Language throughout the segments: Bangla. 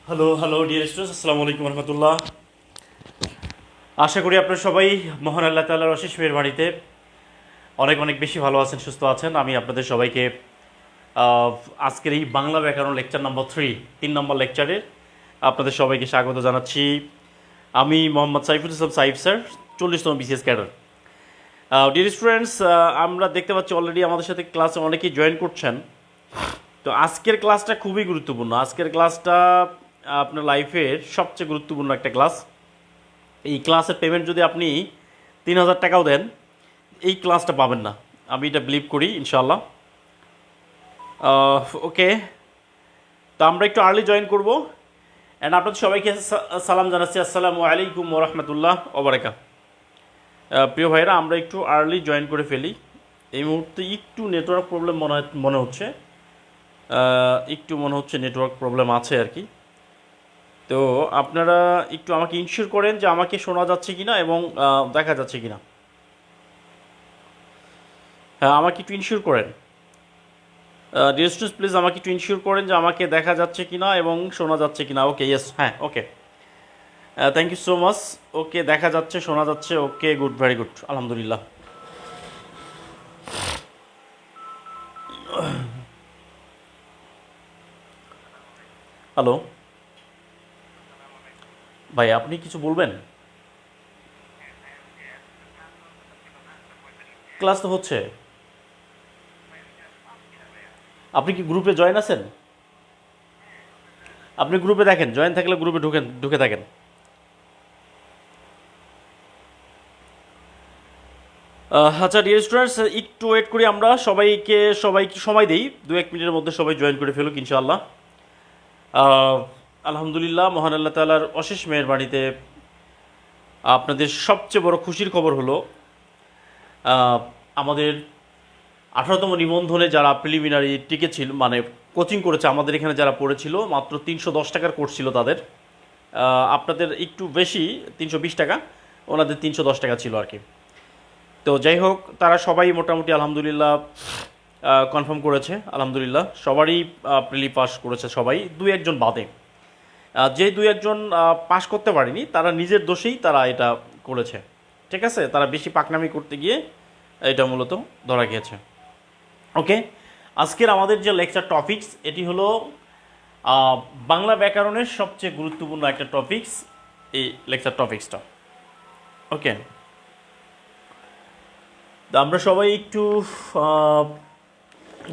হ্যালো হ্যালো ডিয়ার স্টুডেন্টস, আসসালামু আলাইকুম রহমতুল্লাহ। আশা করি আপনারা সবাই মহান আল্লাহ তাআলার অশেষ মেহেরবানিতে অনেক অনেক বেশি ভালো আছেন, সুস্থ আছেন। আমি আপনাদের সবাইকে আহ, আজকের এই বাংলা ব্যাকরণ লেকচার নাম্বার 3 নম্বর লেকচারে আপনাদের সবাইকে স্বাগত জানাচ্ছি। আমি মোহাম্মদ সাইফুল ইসলাম সাইফ স্যার, 40তম বিসিএস ক্যাডার। ডিয়ার স্টুডেন্টস, আমরা দেখতে পাচ্ছি অলরেডি আমাদের সাথে ক্লাসে অনেকেই জয়েন করছেন। তো আজকের ক্লাসটা খুবই গুরুত্বপূর্ণ। আজকের ক্লাসটা আপনার লাইফের সবচেয়ে গুরুত্বপূর্ণ একটা ক্লাস। এই ক্লাসের পেমেন্ট যদি আপনি 3,000 টাকাও দেন, এই ক্লাসটা পাবেন না, আমি এটা বিলিভ করি ইনশাল্লাহ। ওকে, তো আমরা একটু আর্লি জয়েন করব। অ্যান্ড আপনাদের সবাইকে সালাম জানাচ্ছি, আসসালামু আলাইকুম ওরহমতুল্লাহ ওবরাকাত। প্রিয় ভাইরা, আমরা একটু আর্লি জয়েন করে ফেলি। এই মুহূর্তে একটু নেটওয়ার্ক প্রবলেম মনে হচ্ছে, একটু মনে হচ্ছে নেটওয়ার্ক প্রবলেম আছে আর কি। তো আপনারা একটু আমাকে ইনশিওর করেন যে আমাকে শোনা যাচ্ছে কিনা এবং দেখা যাচ্ছে কিনা। হ্যাঁ, আমাকে একটু ইনশিওর করেন ডিয়ার স্টুডেন্টস, প্লিজ আমাকে একটু ইনশিওর করেন যে আমাকে দেখা যাচ্ছে কিনা এবং শোনা যাচ্ছে কিনা। ওকে, ইয়েস, হ্যাঁ, ওকে, থ্যাংক ইউ সো মাচ। ওকে, দেখা যাচ্ছে, শোনা যাচ্ছে, ওকে, গুড, ভেরি গুড, আলহামদুলিল্লাহ। হ্যালো ভাই, আপনি কিছু বলবেন? ক্লাস তো হচ্ছে। আপনি কি গ্রুপে জয়েন আছেন? আপনি গ্রুপে দেখেন, জয়েন থাকলে গ্রুপে ঢুকে থাকেন। আচ্ছা ডিয়ার স্টুডেন্টস, একটু ওয়েট করি, আমরা সবাইকে সময় দিই, 2-1 মিনিটের মধ্যে সবাই জয়েন করে ফেলুক ইনশাআল্লাহ। আহ, আলহামদুলিল্লাহ, মহান আল্লাহ তাআলার অশেষ মেহেরবানিতে আপনাদের সবচেয়ে বড় খুশির খবর হলো আহ, আমাদের 18তম নিবন্ধনে যারা প্রিলিমিনারি টিকেছিল, মানে কোচিং করেছে আমাদের এখানে, যারা পড়েছিল, মাত্র 310 টাকার কোর্স ছিল তাদের। আপনাদের একটু বেশি, 320 টাকা, ওনাদের 310 টাকা ছিল আর কি। তো যাই হোক, তারা সবাই মোটামুটি আলহামদুলিল্লাহ কনফার্ম করেছে, আলহামদুলিল্লাহ সবারই প্রিলি পাস করেছে, সবাই, 2-1 জন বাদে। যে 2-1 জন পাস করতে পারেনি, তারা নিজের দোষেই তারা এটা করেছে, ঠিক আছে? তারা বেশি পাকনামি করতে গিয়ে এটা মূলত ধরা গিয়েছে। ওকে, আজকের আমাদের যে লেকচার টপিকস, এটি হলো বাংলা ব্যাকরণের সবচেয়ে গুরুত্বপূর্ণ একটা টপিকস, এই লেকচার টপিক্সটা। ওকে, তো আমরা সবাই একটু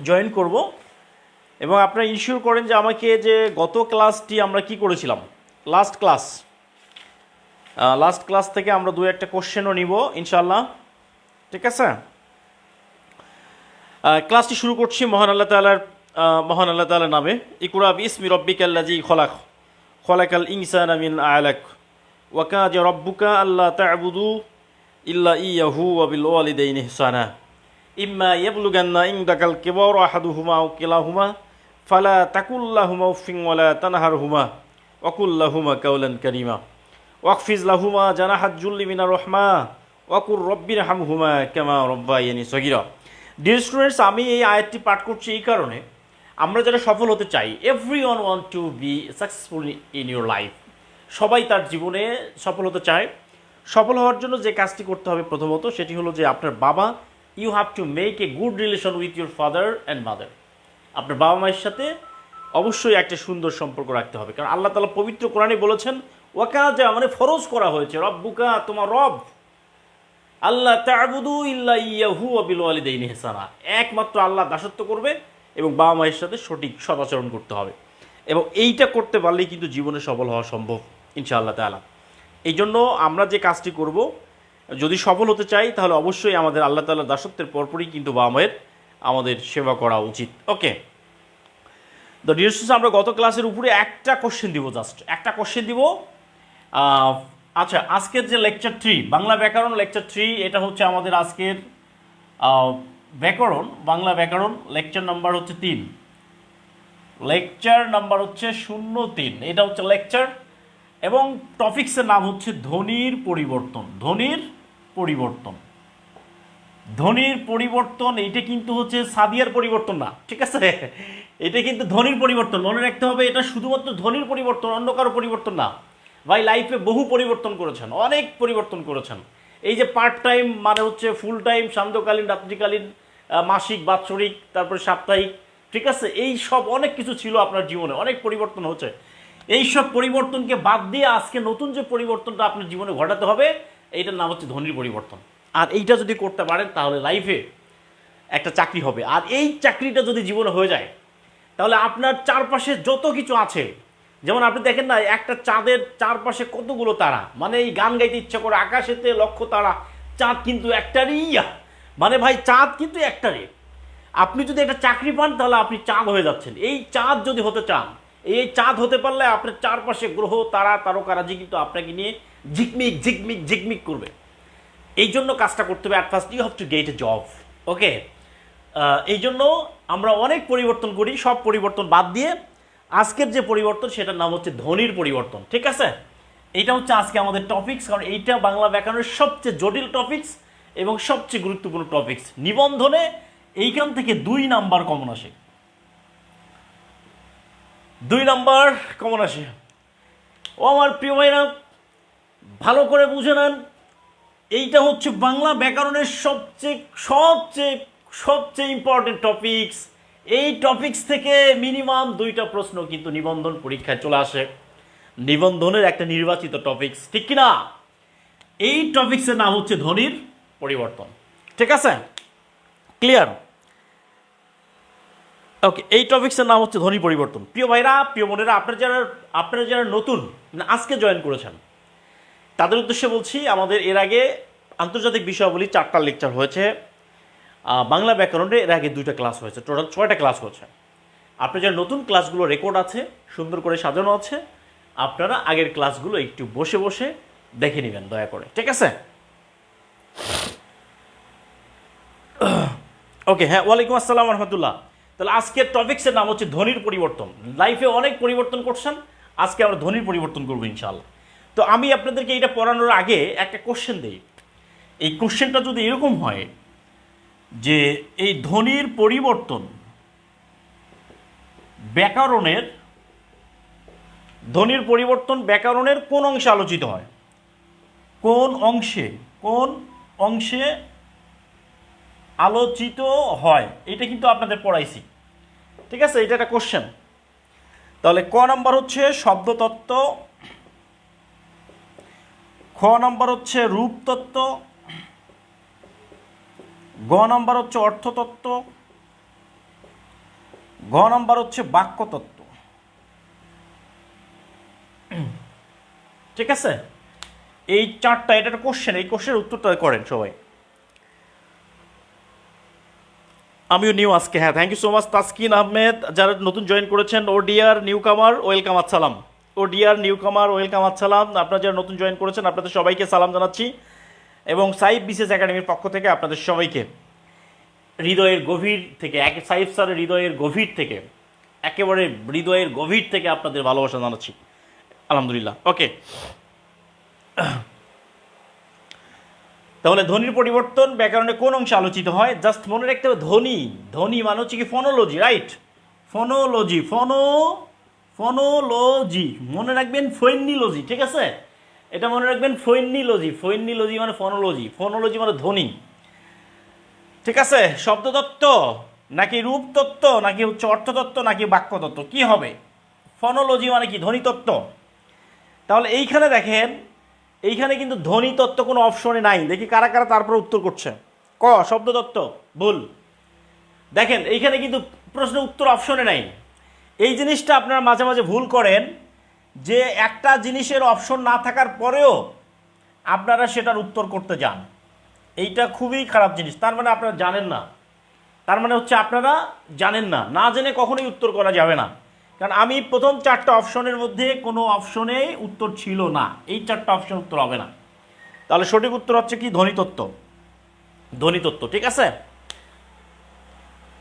জয়েন করব এবং আপনারা ইনশিওর করেন যে আমাকে, যে গত ক্লাসটি আমরা কি করেছিলাম, লাস্ট ক্লাস থেকে আমরা 2-1 কোশ্চেনও নিব ইনশাল্লাহ, ঠিক আছে? ক্লাসটি শুরু করছি মহান আল্লাহ তাআলার নামে। ইকরা বিসমি রব্বিকাল্লাযী খলাক, খলাকাল ইনসানা মিন আলাক, ওয়া কাজা রাব্বুকা আল্লা তা'বুদু ইল্লা ইয়াহু ওয়া বিল ওয়ালিদাইনি ইহসানা, ইম্মা ইয়াবলুগান্না ইনদাকাল কিবারা আহাদুহুমা আও কিলাহুমা ফালা তাকুল লাহুমা উফিন ওয়া লা তানহারহুমা ওয়া কুল লাহুমা কাওলান কারীমা ওয়াকফিজ লাহুমা জানাহাজ যুল্লি মিনার রাহমা ওয়া কুর রব্বিরহামহুমা কামা রাব্বায়ানি সগীরা। ডিয়ার স্টুডেন্টস, আমি এই আয়াতটি পাঠ করছি এই কারণে, আমরা যারা সফল হতে চাই, everyone want to be successful in your life, সবাই তার জীবনে সফল হতে চায়। সফল হওয়ার জন্য যে কাজটি করতে হবে প্রথমত, সেটি হলো যে আপনার বাবা, you have to make a good relation with your father and mother. আপনার বাবা মায়ের সাথে অবশ্যই একটা সুন্দর সম্পর্ক রাখতে হবে, কারণ আল্লাহ তাআলা পবিত্র কোরআনে বলেছেন, ওয়াকাজা মানে ফরজ করা হয়েছে, রব্বুকা তোমার রব, আল্লাহ তা'বুদু ইল্লা ইয়াহু ওয়া বিল ওয়ালিদাইনি ইহসানা, একমাত্র আল্লাহ দাসত্ব করবে এবং বাবা মায়ের সাথে সঠিক সদাচরণ করতে হবে। এবং এইটা করতে পারলেই কিন্তু জীবনে সফল হওয়া সম্ভব ইনশাআল্লাহ তাআলা। এই জন্য আমরা যে কাজটি করব, যদি সফল হতে চাই, তাহলে অবশ্যই আমাদের আল্লাহ তাআলার দাসত্বের পরপরই কিন্তু বাবা মায়ের আমাদের সেবা করা উচিত। ওকে, তো ডিয়ার স্টুডেন্টস, আমরা গত ক্লাসের উপরে একটা কোশ্চেন দিব, জাস্ট একটা কোশ্চেন দিব। আচ্ছা, আজকের যে লেকচার 3, বাংলা ব্যাকরণ লেকচার 3, এটা হচ্ছে আমাদের আজকের বাংলা ব্যাকরণ লেকচার নাম্বার হচ্ছে 3, লেকচার নাম্বার হচ্ছে 03, এটা হচ্ছে লেকচার। এবং টপিক্সের নাম হচ্ছে ধ্বনির পরিবর্তন, ধনির পরিবর্তন এইটা কিন্তু হচ্ছে সাদিয়ার পরিবর্তন না, ঠিক আছে? এটা কিন্তু ধনির পরিবর্তন, মনে রাখতে হবে। এটা শুধুমাত্র ধনির পরিবর্তন, অন্য কারো পরিবর্তন না। ভাই লাইফে বহু পরিবর্তন করেছেন, অনেক পরিবর্তন করেছেন। এই যে পার্ট টাইম মানে হচ্ছে ফুল টাইম, সান্ধ্যকালীন, রাত্রিকালীন, মাসিক, বাৎসরিক, তারপরে সাপ্তাহিক, ঠিক আছে? এই সব অনেক কিছু ছিল আপনার জীবনে, অনেক পরিবর্তন হচ্ছে। এই সব পরিবর্তনকে বাদ দিয়ে আজকে নতুন যে পরিবর্তনটা আপনার জীবনে ঘটাতে হবে, এইটার নাম হচ্ছে ধনির পরিবর্তন। আর এইটা যদি করতে পারেন তাহলে লাইফে একটা চাকরি হবে। আর এই চাকরিটা যদি জীবনে হয়ে যায় তাহলে আপনার চারপাশে যত কিছু আছে, যেমন আপনি দেখেন না একটা চাঁদের চারপাশে কতগুলো তারা, মানে এই গান গাইতে ইচ্ছা করে, আকাশেতে লক্ষ তারা, চাঁদ কিন্তু একটারই। মানে ভাই চাঁদ কিন্তু একটারই। আপনি যদি একটা চাকরি পান তাহলে আপনি চাঁদ হয়ে যাচ্ছেন। এই চাঁদ যদি হতে চান, এই চাঁদ হতে পারলে আপনার চারপাশে গ্রহ তারা তারকারাজি কিন্তু আপনাকে নিয়ে ঝিকমিক ঝিকমিক ঝিকমিক করবে। এই জন্য কাজটা করতে হবে। At first you have to get a job, okay? এই জন্য আমরা অনেক পরিবর্তন করি, সব পরিবর্তন বাদ দিয়ে আজকের যে পরিবর্তন সেটার নাম হচ্ছে ধনির পরিবর্তন, ঠিক আছে? এইটা হচ্ছে আজকে আমাদের টপিকস, কারণ এইটা বাংলা ব্যাকরণের সবচেয়ে জটিল টপিকস এবং সবচেয়ে গুরুত্বপূর্ণ টপিকস। নিবন্ধনে এইখান থেকে 2 নাম্বার কমন আসে, 2 নাম্বার কমন আসে। ও আমার প্রিয় ভাইরা, ভালো করে বুঝে নেন, এইটা হচ্ছে বাংলা ব্যাকরণের সবচেয়ে সবচেয়ে সবচেয়ে ইম্পর্টেন্ট টপিকস। এই টপিকস থেকে মিনিমাম 2টা প্রশ্ন কিন্তু নিবন্ধন পরীক্ষায় চলে আসে। নিবন্ধনের একটা নির্বাচিত টপিকস, ঠিক কিনা? এই টপিক্সের নাম হচ্ছে ধ্বনির পরিবর্তন, ঠিক আছে? ক্লিয়ার? ওকে, এই টপিক্সের নাম হচ্ছে ধ্বনি পরিবর্তন। প্রিয় ভাইরা, প্রিয় বোনেরা, আপনারা যারা নতুন আজকে জয়েন করেছেন তাদের উদ্দেশ্যে বলছি, আমাদের এর আগে আন্তর্জাতিক বিষয়াবলী 4টা লেকচার হয়েছে। বাংলা ব্যাকরণে এর আগে 2টা ক্লাস হয়েছে, টোটাল 6টা ক্লাস হয়েছে। আপনার যারা নতুন ক্লাসগুলো রেকর্ড আছে, সুন্দর করে সাজানো আছে, আপনারা আগের ক্লাসগুলো একটু বসে বসে দেখে নেবেন দয়া করে, ঠিক আছে? ওকে, হ্যাঁ, ওয়ালাইকুম আসসালাম রহমতুল্লাহ। তাহলে আজকের টপিক্সের নাম হচ্ছে ধ্বনির পরিবর্তন। লাইফে অনেক পরিবর্তন করছেন, আজকে আমরা ধ্বনির পরিবর্তন করবো ইনশাআল্লাহ। তো আমি আপনাদেরকে এইটা পড়ানোর আগে একটা কোশ্চেন দিই। এই কোশ্চেনটা যদি এরকম হয় যে এই ধ্বনির পরিবর্তন ব্যাকরণের, ধ্বনির পরিবর্তন ব্যাকরণের কোন অংশে আলোচিত হয়, কোন অংশে আলোচিত হয়, এটা কিন্তু আপনাদের পড়াইছি, ঠিক আছে? এটা একটা কোশ্চেন। তাহলে ক নাম্বার হচ্ছে শব্দতত্ত্ব, খ নাম্বার হচ্ছে রূপতত্ত্ব, গ নাম্বার হচ্ছে অর্থতত্ত্ব, ঘ নাম্বার হচ্ছে বাক্যতত্ত্ব, ঠিক আছে? এই 4টা, এটা একটা কোশ্চেন, এই কোশ্চেনের উত্তরটা করেন সবাই। আমিও নিউ আজকে, হ্যাঁ, thank you so much Taskin Ahmed. যারা নতুন জয়েন করেছেন, oh dear newcomer welcome, আসসালাম। Oh dear newcomer welcome, আসসালাম। আপনারা যারা নতুন জয়েন করেছেন আপনাদের সবাইকে সালাম জানাচ্ছি, এবং সাইফ বিশেষ একাডেমির পক্ষ থেকে আপনাদের সবাইকে হৃদয়ের গভীর থেকে, সাইফ স্যারের হৃদয়ের গভীর থেকে, একেবারে হৃদয়ের গভীর থেকে আপনাদের ভালোবাসা জানাচ্ছি, আলহামদুলিল্লাহ। ওকে, তাহলে ধ্বনির পরিবর্তন ব্যাকরণে কোন অংশে আলোচিত হয়? জাস্ট মনে রাখতে হবে ধ্বনি, ধ্বনি মানে হচ্ছে কি ফনোলজি, রাইট? ফনোলজি, ফনোলজি মনে রাখবেন, ফৈনিলজি, ঠিক আছে? এটা মনে রাখবেন, ফৈনিলজি মানে ফনোলজি মানে ধ্বনি, ঠিক আছে? শব্দতত্ত্ব নাকি রূপতত্ত্ব নাকি হচ্ছে অর্থতত্ত্ব নাকি বাক্যতত্ত্ব, কি হবে? ফনোলজি মানে কি? ধ্বনিতত্ত্ব। তাহলে এইখানে দেখেন, এইখানে কিন্তু ধ্বনিতত্ত্ব কোনো অপশনে নাই। দেখি কারা কারা তারপর উত্তর করছে। ক শব্দতত্ত্ব, ভুল। দেখেন এইখানে কিন্তু প্রশ্নের উত্তর অপশনে নাই। এই জিনিসটা আপনারা মাঝে মাঝে ভুল করেন, যে একটা জিনিসের অপশন না থাকার পরেও আপনারা সেটার উত্তর করতে যান। এইটা খুবই খারাপ জিনিস। তার মানে আপনারা জানেন না, তার মানে হচ্ছে আপনারা জানেন না। না জেনে কখনোই উত্তর করা যাবে না। কারণ আমি প্রথম 4টা অপশনের মধ্যে কোনো অপশনে উত্তর ছিল না, এই 4টা অপশন উত্তর হবে না। তাহলে সঠিক উত্তর হচ্ছে কি? ধ্বনিতত্ত্ব, ধ্বনিতত্ত্ব, ঠিক আছে?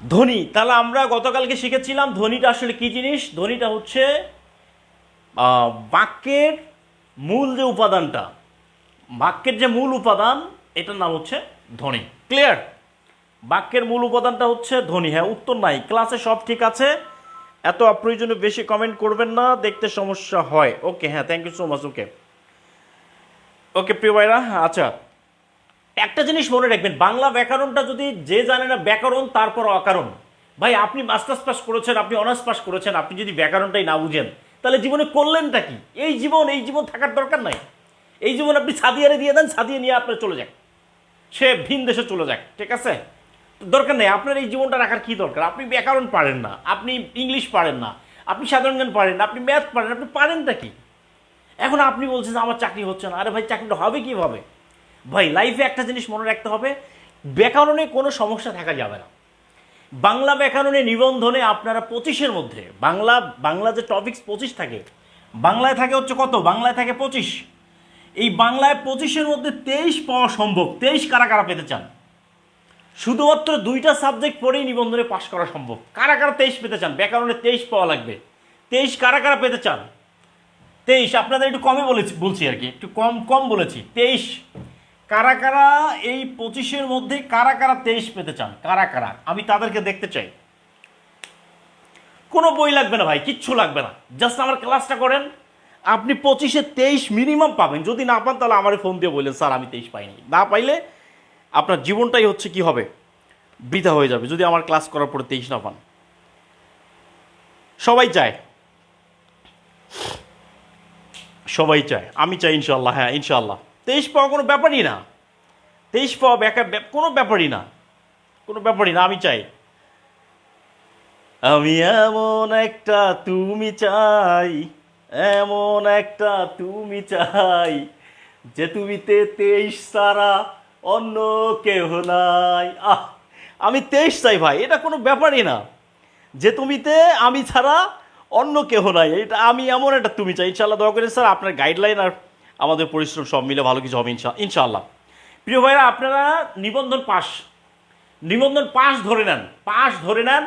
ধ্বনি, তাহলে আমরা গতকালকে শিখেছিলাম ধ্বনিটা আসলে কি জিনিস। ধ্বনিটা হচ্ছে বাক্যের মূল যে উপাদান, এটার নাম হচ্ছে ধ্বনি। ক্লিয়ার? বাক্যের মূল উপাদানটা হচ্ছে ধ্বনি। হ্যাঁ, উত্তর নাই, ক্লাসে সব ঠিক আছে, এত অপ্রয়োজনীয় বেশি কমেন্ট করবেন না, দেখতে সমস্যা হয়। ওকে, হ্যাঁ, thank you so much. Okay okay প্রিয় ভাইরা, আচ্ছা একটা জিনিস মনে রাখবেন, বাংলা ব্যাকরণটা যদি যে জানে না ব্যাকরণ তারপর অকারণ, ভাই আপনি মাস্টার্স পাস করেছেন, আপনি অনার্স পাস করেছেন, আপনি যদি ব্যাকরণটাই না বুঝেন তাহলে জীবনে করলেনটা কি? এই জীবন থাকার দরকার নাই। এই জীবন আপনি সাদিয়ারে দিয়ে দেন, সাদিয়ে নিয়ে আপনার চলে যাক, সে ভিন দেশে চলে যাক, ঠিক আছে? দরকার নেই আপনার এই জীবনটা রাখার কি দরকার? আপনি ব্যাকরণ পারেন না, আপনি ইংলিশ পারেন না, আপনি সাধারণ জ্ঞান পারেন না, আপনি ম্যাথ পারেন, আপনি পারেনটা কি? এখন আপনি বলছেন আমার চাকরি হচ্ছে না। আরে ভাই, চাকরিটা হবে কিভাবে? ভাই লাইফে একটা জিনিস মনে রাখতে হবে, ব্যাকরণে কোনো সমস্যা থাকা যাবে না। বাংলা ব্যাকরণে নিবন্ধনে আপনারা 25-এর মধ্যে বাংলা যে টপিকস 25 থাকে, বাংলায় থাকে হচ্ছে কত? বাংলায় থাকে 25। এই বাংলায় 25-এর মধ্যে 23 পাওয়া সম্ভব। 23 কারা কারা পেতে চান? শুধুমাত্র 2টা সাবজেক্ট পড়েই নিবন্ধনে পাশ করা সম্ভব। কারা কারা 23 পেতে চান? ব্যাকরণে 23 পাওয়া লাগবে। 23 কারা কারা পেতে চান? 23 আপনাদের একটু কমে বলছি আর কি, একটু কম বলেছি। 23 কারা কারা এই 25-এর মধ্যে কারা কারা 23 পেতে চান? কারা কারা? আমি তাদেরকে দেখতে চাই। কোনো বই লাগবে না ভাই, কিচ্ছু লাগবে না, জাস্ট আমার ক্লাসটা করেন, আপনি 25-এ 23 মিনিমাম পাবেন। যদি না পান তাহলে আমারে ফোন দিয়ে বললেন স্যার আমি 23 পাইনি। না পাইলে আপনার জীবনটাই হচ্ছে কি হবে, বৃথা হয়ে যাবে যদি আমার ক্লাস করার পরে 23 না পান। সবাই চায়, সবাই চায়, আমি চাই ইনশাল্লাহ। হ্যাঁ ইনশাল্লাহ 23 পাওয়া কোনো ব্যাপারই না, 23 পাওয়া কোনো ব্যাপারই না, কোনো ব্যাপারই না, আমি চাই। আমি এমন একটা তুমি চাই, এমন একটা তুমি চাই, যে তুমিতে 23 ছাড়া অন্য কেহ নাই। আমি 23 চাই ভাই, এটা কোনো ব্যাপারই না। যে তুমিতে আমি ছাড়া অন্য কেহ নাই, এটা আমি এমন একটা তুমি চাই। ইনশাল্লাহ দোয়া করেন স্যার, আপনার গাইডলাইন আর আমাদের পরিশ্রম সব মিলে ভালো কিছু হবে ইনশাল্লাহ। প্রিয় ভাইরা, আপনারা নিবন্ধন পাস ধরে নেন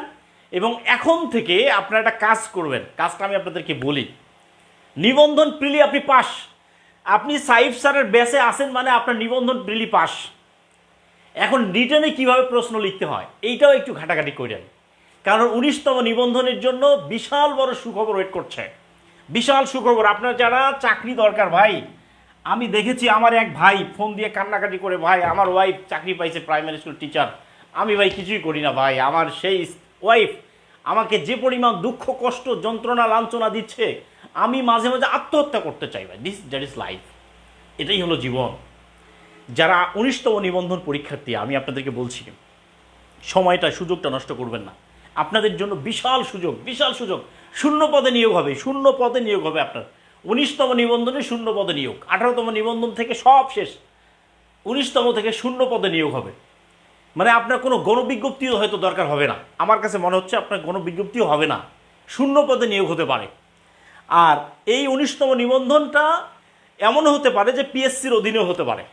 এবং এখন থেকে আপনারা একটা কাজ করবেন। কাজটা আমি আপনাদেরকে বলি, নিবন্ধন প্রিলি আপনি পাস, আপনি সাইফ স্যারের ব্যাচে আসেন মানে আপনার নিবন্ধন প্রিলি পাস। এখন রিটেনে কিভাবে প্রশ্ন লিখতে হয় এইটাও একটু ঘাটাঘাটি করেন, কারণ 19তম নিবন্ধনের জন্য বিশাল বড় সুখবর ওয়েট করছে, বিশাল সুখবর। আপনার যারা চাকরি দরকার ভাই, আমি দেখেছি আমার এক ভাই ফোন দিয়ে কান্নাকাটি করে, ভাই আমার ওয়াইফ চাকরি পাইছে প্রাইমারি স্কুল টিচার, আমি ভাই কিছুই করি না ভাই, আমার সেই ওয়াইফ আমাকে যে পরিমাণ দুঃখ কষ্ট যন্ত্রণা লাঞ্ছনা দিচ্ছে, আমি মাঝে মাঝে আত্মহত্যা করতে চাই ভাই। দ্যাট ইজ লাইফ, এটাই হলো জীবন। যারা 19তম নিবন্ধন পরীক্ষার্থী, আমি আপনাদেরকে বলছি সময়টা সুযোগটা নষ্ট করবেন না, আপনাদের জন্য বিশাল সুযোগ। শূন্য পদে নিয়োগ হবে আপনার 19তম নিবন্ধনে, শূন্য পদে নিয়োগ। 18তম নিবন্ধন থেকে সব শেষ, 19তম থেকে শূন্য পদে নিয়োগ হবে। মানে আপনার কোনো গণবিজ্ঞপ্তিও হয়তো দরকার হবে না, আমার কাছে মনে হচ্ছে আপনার গণবিজ্ঞপ্তিও হবে না, শূন্য পদে নিয়োগ হতে পারে। আর এই 19তম নিবন্ধনটা এমন হতে পারে যে পিএসসির অধীনেও হতে পারে,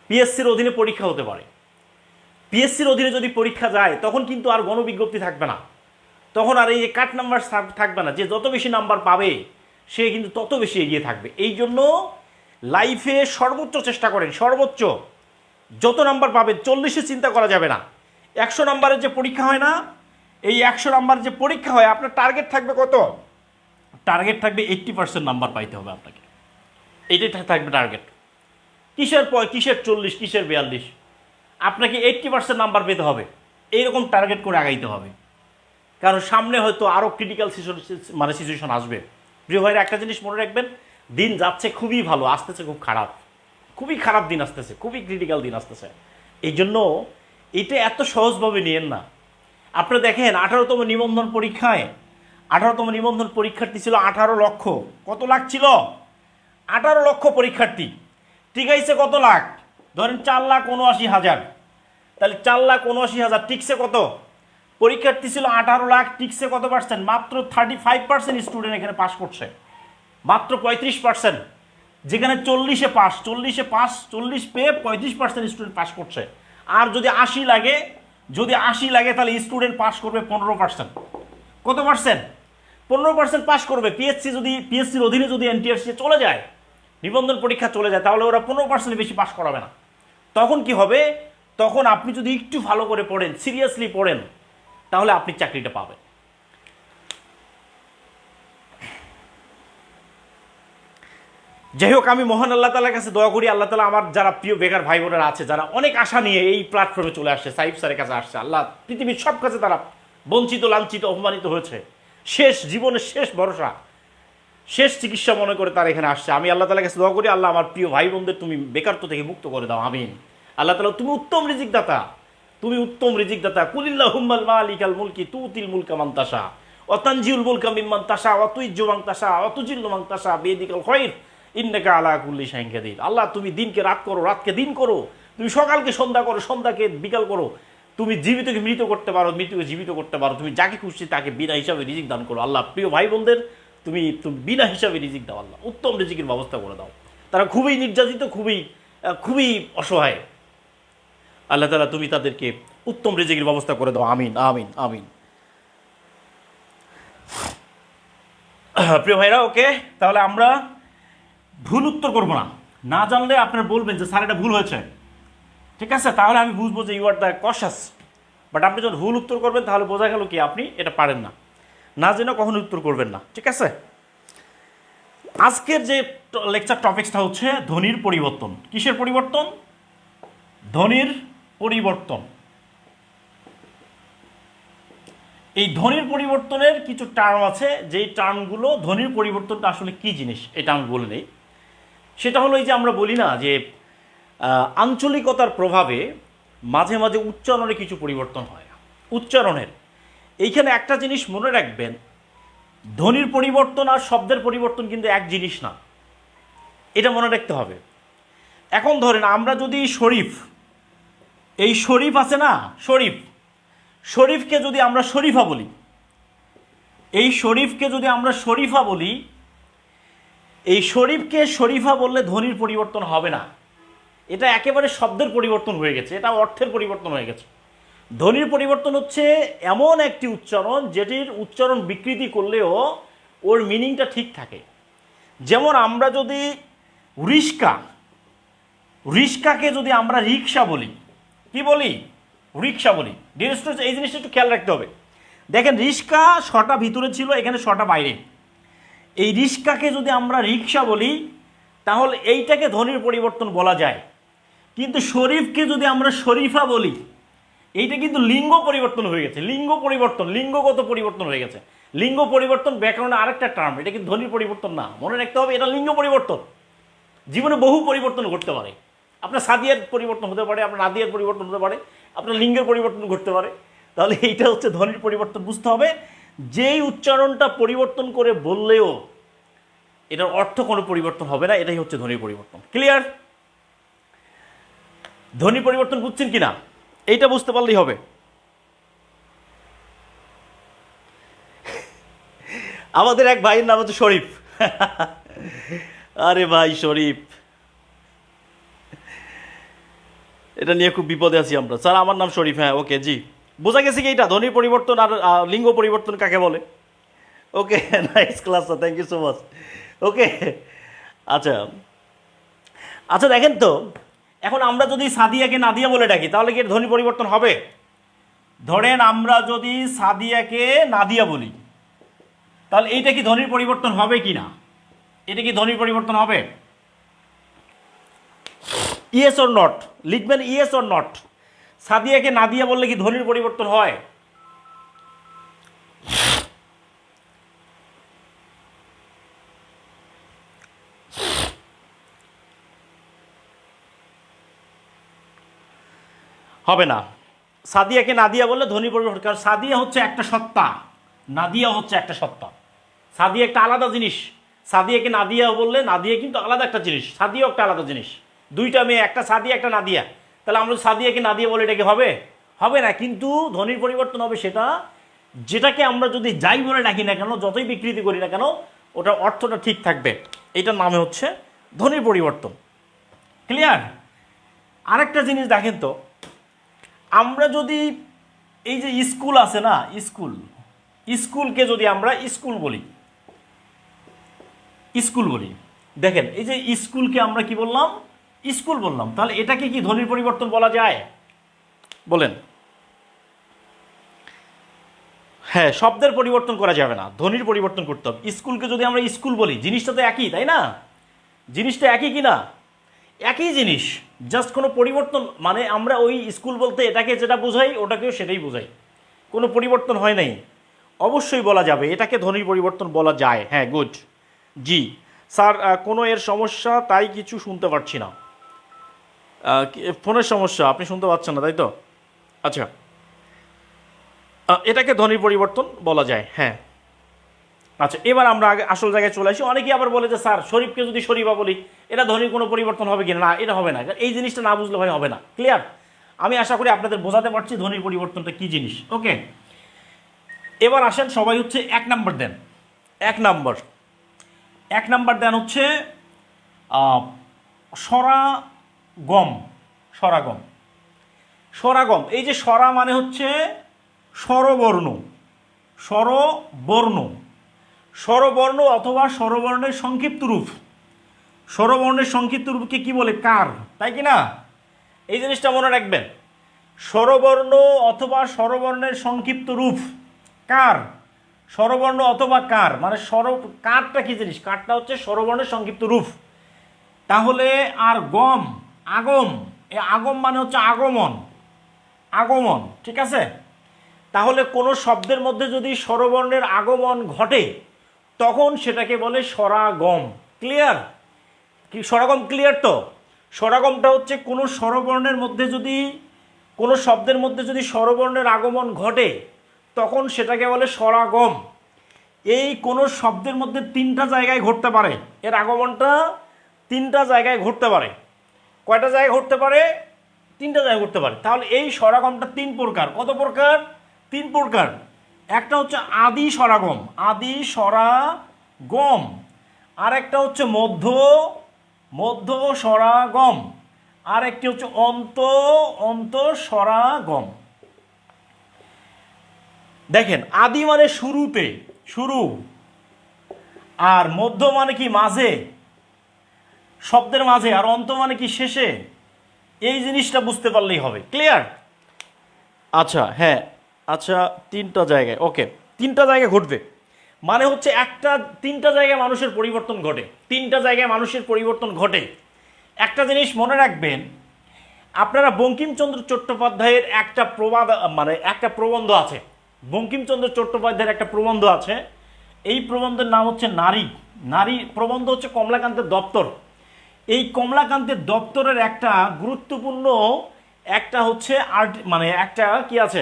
পিএসসির অধীনে পরীক্ষা হতে পারে। পিএসসির অধীনে যদি পরীক্ষা যায় তখন কিন্তু আর গণবিজ্ঞপ্তি থাকবে না, তখন আর এই যে কাট নাম্বার থাকবে না, যে যত বেশি নাম্বার পাবে সে কিন্তু তত বেশি এগিয়ে থাকবে। এই জন্য লাইফে সর্বোচ্চ চেষ্টা করেন, সর্বোচ্চ যত নাম্বার পাবেন, 40-এ চিন্তা করা যাবে না। 100 নাম্বারের যে পরীক্ষা হয় না, এই 100 নাম্বার যে পরীক্ষা হয়, আপনার টার্গেট থাকবে কত? টার্গেট থাকবে 80% নাম্বার পাইতে হবে আপনাকে, এইটাই থাকবে টার্গেট। কিসের 40, কিসের 42, আপনাকে 80% নাম্বার পেতে হবে, এইরকম টার্গেট করে আগাইতে হবে। কারণ সামনে হয়তো আরও ক্রিটিক্যাল সিচুয়েশন আসবে। প্রিয় ভাইরা, একটা জিনিস মনে রাখবেন, দিন যাচ্ছে খুবই ভালো, আসতেছে খুবই খারাপ দিন আসতেছে, খুবই ক্রিটিক্যাল দিন আসতেছে। এই জন্য এটা এত সহজভাবে নিয়েন না। আপনারা দেখেন 18তম নিবন্ধন পরীক্ষায়, 18তম নিবন্ধন পরীক্ষার্থী ছিল 18 লক্ষ। কত লাখ ছিল? 18 লক্ষ পরীক্ষার্থী। টিকাইছে কত লাখ? ধরেন 4,79,000। তাহলে 4,79,000 টিকছে কত? পরীক্ষার্থী ছিল 18 লাখ, টিকছে কত পার্সেন্ট? মাত্র 35% স্টুডেন্ট এখানে পাস করছে, মাত্র 35%। যেখানে 40-এ পাস, 40 পেয়ে 35% স্টুডেন্ট পাস করছে। আর যদি 80 লাগে তাহলে স্টুডেন্ট পাস করবে 15%। কত পার্সেন্ট? 15% পাস করবে। পিএসসির অধীনে যদি এনটিআরসি চলে যায়, নিবন্ধন পরীক্ষা চলে যায়, তাহলে ওরা 15% বেশি পাস করাবে না। তখন কি হবে? তখন আপনি যদি একটু ভালো করে পড়েন, সিরিয়াসলি পড়েন, তাহলে আপনি চাকরিটা পাবেন। যাই হোক, আমি মহান আল্লাহ তাআলার কাছে দোয়া করি, আল্লাহ তাআলা আমার যারা প্রিয় বেকার ভাই বোনেরা আছে, যারা অনেক আশা নিয়ে এই প্ল্যাটফর্মে চলে আসছে, সাইফ স্যারের কাছে আসছে, আল্লাহ পৃথিবীর সব কাছে তারা বঞ্চিত, লাঞ্ছিত, অপমানিত হয়েছে, শেষ জীবনের শেষ ভরসা, শেষ চিকিৎসা মনে করে তারা এখানে আসছে। আমি আল্লাহ তাআলার কাছে দোয়া করি, আল্লাহ আমার প্রিয় ভাই বোনদের তুমি বেকারত্ব থেকে মুক্ত করে দাও, আমিন। আল্লাহ তাআলা, তুমি উত্তম রিজিক দাতা, তুমি উত্তম রিজিক দাতা। কুলিল্লাহুম্মাল মালিকাল মুলকি তুতিল মুলকা মান তাশা ওয়া তানজিউল মুলকা মিম্মান তাশা ওয়া তুইজ্জু মান তাশা ওয়া তুজিল্লু মান তাশা বিয়াদিকাল খায়র ইন্নাকা আলা কুল্লি শাইইন কাদির। আল্লাহ, তুমি দিনকে রাত করো, রাতকে দিন করো, তুমি সকালকে সন্ধ্যা করো, সন্ধ্যাকে বিকাল করো, তুমি জীবিতকে মৃত করতে পারো, মৃত্যুকে জীবিত করতে পারো, তুমি যাকে খুশি তাকে বিনা হিসাবে রিজিক দান করো। আল্লাহ, প্রিয় ভাই বোনদের তুমি তুমি বিনা হিসাবে রিজিক দাও, আল্লাহ উত্তম রিজিকের ব্যবস্থা করে দাও। তারা খুবই নির্যাতিত, খুবই খুবই অসহায়, আল্লাহ তাআলা তুমি তাদেরকে উত্তম রিজিকের ব্যবস্থা করে দাও, আমিন আমিন আমিন। প্রিয় ভাইরা, ওকে, তাহলে আমরা ভুল উত্তর করবো না, না জানলে আপনারা বলবেন যে স্যার এটা ভুল হয়েছে, ঠিক আছে, তাহলে আমি বুঝবো যে you are the conscious. But আপনি যখন ভুল উত্তর করবেন তাহলে বোঝা গেল কি আপনি এটা পারেন না, না জেনে কখনো উত্তর করবেন না, ঠিক আছে। আজকের যে লেকচার টপিকসটা হচ্ছে ধ্বনির পরিবর্তন। কিসের পরিবর্তন? ধ্বনির পরিবর্তন। এই ধ্বনির পরিবর্তনের কিছু টার্ম আছে, যেই টার্মগুলো ধ্বনির পরিবর্তনটা আসলে কি জিনিস এটা আমি বলে নেই। সেটা হলো এই যে আমরা বলি না যে আঞ্চলিকতার প্রভাবে মাঝে মাঝে উচ্চারণে কিছু পরিবর্তন হয়। উচ্চারণের এইখানে একটা জিনিস মনে রাখবেন, ধ্বনির পরিবর্তন আর শব্দের পরিবর্তন কিন্তু এক জিনিস না, এটা মনে রাখতে হবে। এখন ধরেন আমরা যদি শরীফ, এই শরীফ আছে না, শরীফ, শরীফকে যদি আমরা শরীফা বলি, এই শরীফকে যদি আমরা শরীফা বলি, এই শরীফকে শরীফা বললে ধ্বনির পরিবর্তন হবে না, এটা একেবারে শব্দের পরিবর্তন হয়ে গেছে, এটা অর্থের পরিবর্তন হয়ে গেছে। ধ্বনির পরিবর্তন হচ্ছে এমন একটি উচ্চারণ যেটির উচ্চারণ বিকৃতি করলেও ওর মিনিংটা ঠিক থাকে। যেমন আমরা যদি রিস্কা, রিস্কাকে যদি আমরা রিক্সা বলি, কি বলি? রিক্সা বলি। ডিয়ার স্টুডেন্টস, এই জিনিসটা একটু খেয়াল রাখতে হবে। দেখেন, রিস্কা শটা ভিতরে ছিল, এখানে শটা বাইরে। এই রিস্কাকে যদি আমরা রিক্সা বলি তাহলে এইটাকে ধ্বনির পরিবর্তন বলা যায়, কিন্তু শরীফকে যদি আমরা শরীফা বলি, এইটা কিন্তু লিঙ্গ পরিবর্তন হয়ে গেছে। লিঙ্গ পরিবর্তন, লিঙ্গগত পরিবর্তন হয়ে গেছে। লিঙ্গ পরিবর্তন ব্যাকরণে আরেকটা টার্ম, এটা কিন্তু ধ্বনির পরিবর্তন না, মনে রাখতে হবে এটা লিঙ্গ পরিবর্তন। জীবনে বহু পরিবর্তন ঘটতে পারে, আপনার সাদিয়ার পরিবর্তন হতে পারে, আপনার নাদিয়ার পরিবর্তন হতে পারে, আপনার লিঙ্গের পরিবর্তন ঘটতে পারে। তাহলে এইটা হচ্ছে ধ্বনির পরিবর্তন। বুঝতে হবে যেই উচ্চারণটা পরিবর্তন করে বললেও এটার অর্থ কোনো পরিবর্তন হবে না, এটাই হচ্ছে ধ্বনির পরিবর্তন। ক্লিয়ার? ধ্বনি পরিবর্তন বুঝছেন কিনা এইটা বুঝতে পারলেই হবে। আমাদের এক ভাইয়ের নাম হচ্ছে শরীফ। আরে ভাই শরীফ, এটা নিয়ে খুব বিপদে আছি আমরা। স্যার আমার নাম শরীফ। হ্যাঁ, ওকে, জি, বোঝা গেছে কি এইটা ধ্বনির পরিবর্তন আর লিঙ্গ পরিবর্তন কাকে বলে। Okay, nice class sir, thank you so much. Okay, আচ্ছা আচ্ছা, দেখেন তো, এখন আমরা যদি সাদিয়াকে নাদিয়া বলে ডাকি তাহলে কি ধ্বনি পরিবর্তন হবে? ধরেন আমরা যদি সাদিয়াকে নাদিয়া বলি তাহলে এইটা কি ধ্বনির পরিবর্তন হবে কি না? এটা কি ধ্বনির পরিবর্তন হবে? ইয়েস অর নট লিখবেন, ইয়েস অর নট। সাদিয়াকে নাদিয়া বললে কি ধ্বনির পরিবর্তন হয়? হবে না। সাদিয়াকে নাদিয়া বললে ধ্বনি পরিবর্তন, কারণ সাদিয়া হচ্ছে একটা সত্তা, নাদিয়া হচ্ছে একটা সত্তা। সাদিয়া একটা আলাদা জিনিস। সাদিয়াকে নাদিয়া বললে নাদিয়া কিন্তু আলাদা একটা জিনিস, সাদিয়াও একটা আলাদা জিনিস। দুইটা মেয়ে, একটা সাদিয়া একটা নাদিয়া। তাহলে আমরা সাদিয়াকে নাদিয়া বলে এটাকে হবে? হবে না। কিন্তু ধ্বনির পরিবর্তন হবে সেটা, যেটাকে আমরা যদি যাই বলে ডাকি না কেন, যতই বিকৃতি করি না কেন, ওটার অর্থটা ঠিক থাকবে। এইটার নামে হচ্ছে ধ্বনির পরিবর্তন। ক্লিয়ার? আরেকটা জিনিস দেখেন তো, আমরা যদি এই যে স্কুল আছে না, স্কুল, স্কুলকে যদি আমরা স্কুল বলি, স্কুল বলি, দেখেন এই যে স্কুলকে আমরা কি বললাম? স্কুল বললাম। তাহলে এটাকে কি ধ্বনির পরিবর্তন বলা যায়? বলেন। হ্যাঁ, শব্দের পরিবর্তন করা যাবে না, ধ্বনির পরিবর্তন করতে হবে। স্কুলকে যদি আমরা স্কুল বলি, জিনিসটা তো একই, তাই না? জিনিসটা একই কি না? একই জিনিস, জাস্ট কোনো পরিবর্তন, মানে আমরা ওই স্কুল বলতে এটাকে যেটা বোঝাই ওটাকেও সেটাই বোঝাই, কোনো পরিবর্তন হয় নাই। অবশ্যই বলা যাবে, এটাকে ধ্বনির পরিবর্তন বলা যায়। হ্যাঁ, গুড। জি স্যার, কোনো এর সমস্যা, তাই কিছু শুনতে পারছি না। ফোনের সমস্যা, আপনি শুনতে পাচ্ছেন না, তাই তো? আচ্ছা, এটাকে ধ্বনির পরিবর্তন বলা যায়। হ্যাঁ, আচ্ছা, এবার আমরা আগে আসল জায়গায় চলে আসি। অনেকেই আবার বলে যে স্যার, শরীফকে যদি শরীফা বলি এটা ধ্বনির কোনো পরিবর্তন হবে কিনা? না, এটা হবে না। এই জিনিসটা না বুঝলে ভাই হবে না। ক্লিয়ার? আমি আশা করি আপনাদের বোঝাতে পারছি ধ্বনির পরিবর্তনটা কী জিনিস। ওকে, এবার আসেন সবাই হচ্ছে 1 নম্বর দেন। 1 নম্বর, 1 নম্বর দেন হচ্ছে স্বরাগম। স্বরাগম, স্বরাগম। এই যে স্বরা মানে হচ্ছে স্বরবর্ণ, স্বরবর্ণ, স্বরবর্ণ অথবা স্বরবর্ণের সংক্ষিপ্ত রূপ। স্বরবর্ণের সংক্ষিপ্ত রূপকে কি বলে? কার, তাই কি না? এই জিনিসটা মনে রাখবেন, স্বরবর্ণ অথবা স্বরবর্ণের সংক্ষিপ্ত রূপ কার, স্বরবর্ণ অথবা কার, মানে কারটা কি জিনিস? কারটা হচ্ছে স্বরবর্ণের সংক্ষিপ্ত রূপ। তাহলে আর গম, আগম, এই আগম মানে হচ্ছে আগমন, আগমন, ঠিক আছে? তাহলে কোনো শব্দের মধ্যে যদি স্বরবর্ণের আগমন ঘটে তখন সেটাকে বলে স্বরাগম। ক্লিয়ার? কি স্বরাগম ক্লিয়ার তো? স্বরাগমটা হচ্ছে কোনো স্বরবর্ণের মধ্যে যদি, কোনো শব্দের মধ্যে যদি স্বরবর্ণের আগমন ঘটে তখন সেটাকে বলে স্বরাগম। এই কোনো শব্দের মধ্যে 3টা জায়গায় ঘটতে পারে, এর আগমনটা 3টা জায়গায় ঘটতে পারে। কয়টা জায়গায় ঘটতে পারে? 3টা জায়গায় ঘটতে পারে। তাহলে এই স্বরাগমটা 3 প্রকার। কত প্রকার? 3 প্রকার। একটা হচ্ছে আদি স্বরাগম, আদি স্বরাগম। আর একটা হচ্ছে মধ্য, মধ্য স্বরাগম। আর একটি হচ্ছে অন্ত, অন্ত স্বরাগম। দেখেন, আদি মানে শুরুতে, শুরু, আর মধ্য মানে কি? মাঝে, শব্দের মাঝে, আর অন্ত মানে কি? শেষে। এই জিনিসটা বুঝতে পারলেই হবে। ক্লিয়ার? আচ্ছা, হ্যাঁ, আচ্ছা, 3টা জায়গায়, ওকে, 3টা জায়গায় ঘটবে মানে হচ্ছে 3টা জায়গায় মানুষের পরিবর্তন ঘটে, 3টা জায়গায় মানুষের পরিবর্তন ঘটে। একটা জিনিস মনে রাখবেন, আপনারা বঙ্কিমচন্দ্র চট্টোপাধ্যায়ের একটা মানে একটা প্রবন্ধ আছে, বঙ্কিমচন্দ্র চট্টোপাধ্যায়ের একটা প্রবন্ধ আছে। এই প্রবন্ধের নাম হচ্ছে নারী। নারী প্রবন্ধ হচ্ছে কমলাকান্তের দপ্তর। এই কমলাকান্তের দপ্তরের একটা গুরুত্বপূর্ণ একটা হচ্ছে মানে একটা কি আছে,